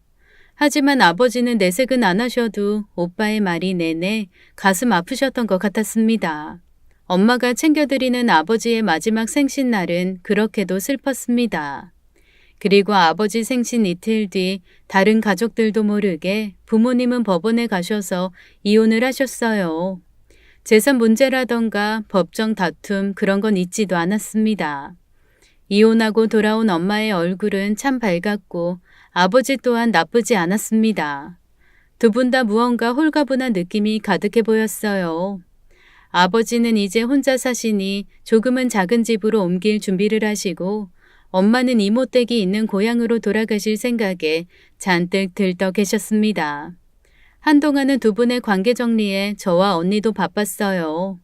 하지만 아버지는 내색은 안 하셔도 오빠의 말이 내내 가슴 아프셨던 것 같았습니다. 엄마가 챙겨드리는 아버지의 마지막 생신날은 그렇게도 슬펐습니다. 그리고 아버지 생신 이틀 뒤 다른 가족들도 모르게 부모님은 법원에 가셔서 이혼을 하셨어요. 재산 문제라던가 법정 다툼 그런 건 있지도 않았습니다. 이혼하고 돌아온 엄마의 얼굴은 참 밝았고 아버지 또한 나쁘지 않았습니다. 두 분 다 무언가 홀가분한 느낌이 가득해 보였어요. 아버지는 이제 혼자 사시니 조금은 작은 집으로 옮길 준비를 하시고 엄마는 이모댁이 있는 고향으로 돌아가실 생각에 잔뜩 들떠 계셨습니다. 한동안은 두 분의 관계 정리에 저와 언니도 바빴어요.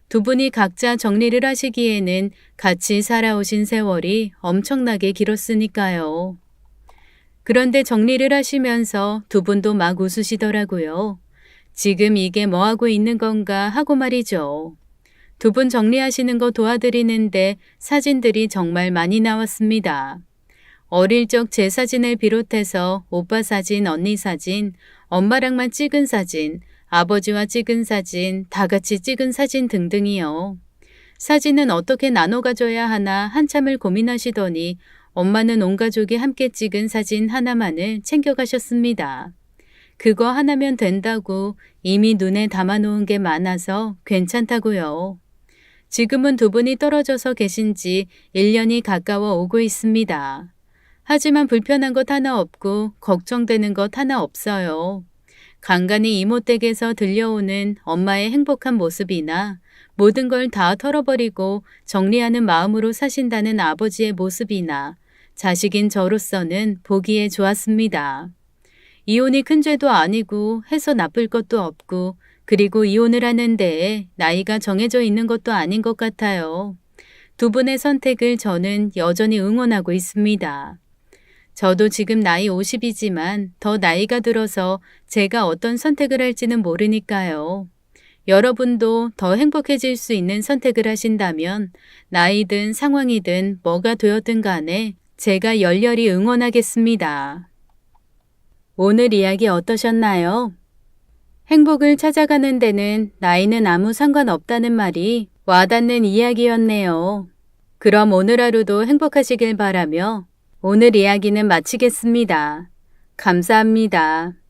두 분이 각자 정리를 하시기에는 같이 살아오신 세월이 엄청나게 길었으니까요. 그런데 정리를 하시면서 두 분도 막 웃으시더라고요. 지금 이게 뭐 하고 있는 건가 하고 말이죠. 두 분 정리하시는 거 도와드리는데 사진들이 정말 많이 나왔습니다. 어릴 적 제 사진을 비롯해서 오빠 사진, 언니 사진, 엄마랑만 찍은 사진, 아버지와 찍은 사진, 다 같이 찍은 사진 등등이요. 사진은 어떻게 나눠 가져야 하나 한참을 고민하시더니 엄마는 온 가족이 함께 찍은 사진 하나만을 챙겨가셨습니다. 그거 하나면 된다고 이미 눈에 담아놓은 게 많아서 괜찮다고요. 지금은 두 분이 떨어져서 계신 지 1년이 가까워 오고 있습니다. 하지만 불편한 것 하나 없고 걱정되는 것 하나 없어요. 간간히 이모 댁에서 들려오는 엄마의 행복한 모습이나 모든 걸 다 털어버리고 정리하는 마음으로 사신다는 아버지의 모습이나 자식인 저로서는 보기에 좋았습니다. 이혼이 큰 죄도 아니고 해서 나쁠 것도 없고 그리고 이혼을 하는 데에 나이가 정해져 있는 것도 아닌 것 같아요. 두 분의 선택을 저는 여전히 응원하고 있습니다. 저도 지금 나이 50이지만 더 나이가 들어서 제가 어떤 선택을 할지는 모르니까요. 여러분도 더 행복해질 수 있는 선택을 하신다면 나이든 상황이든 뭐가 되었든 간에 제가 열렬히 응원하겠습니다. 오늘 이야기 어떠셨나요? 행복을 찾아가는 데는 나이는 아무 상관없다는 말이 와닿는 이야기였네요. 그럼 오늘 하루도 행복하시길 바라며 오늘 이야기는 마치겠습니다. 감사합니다.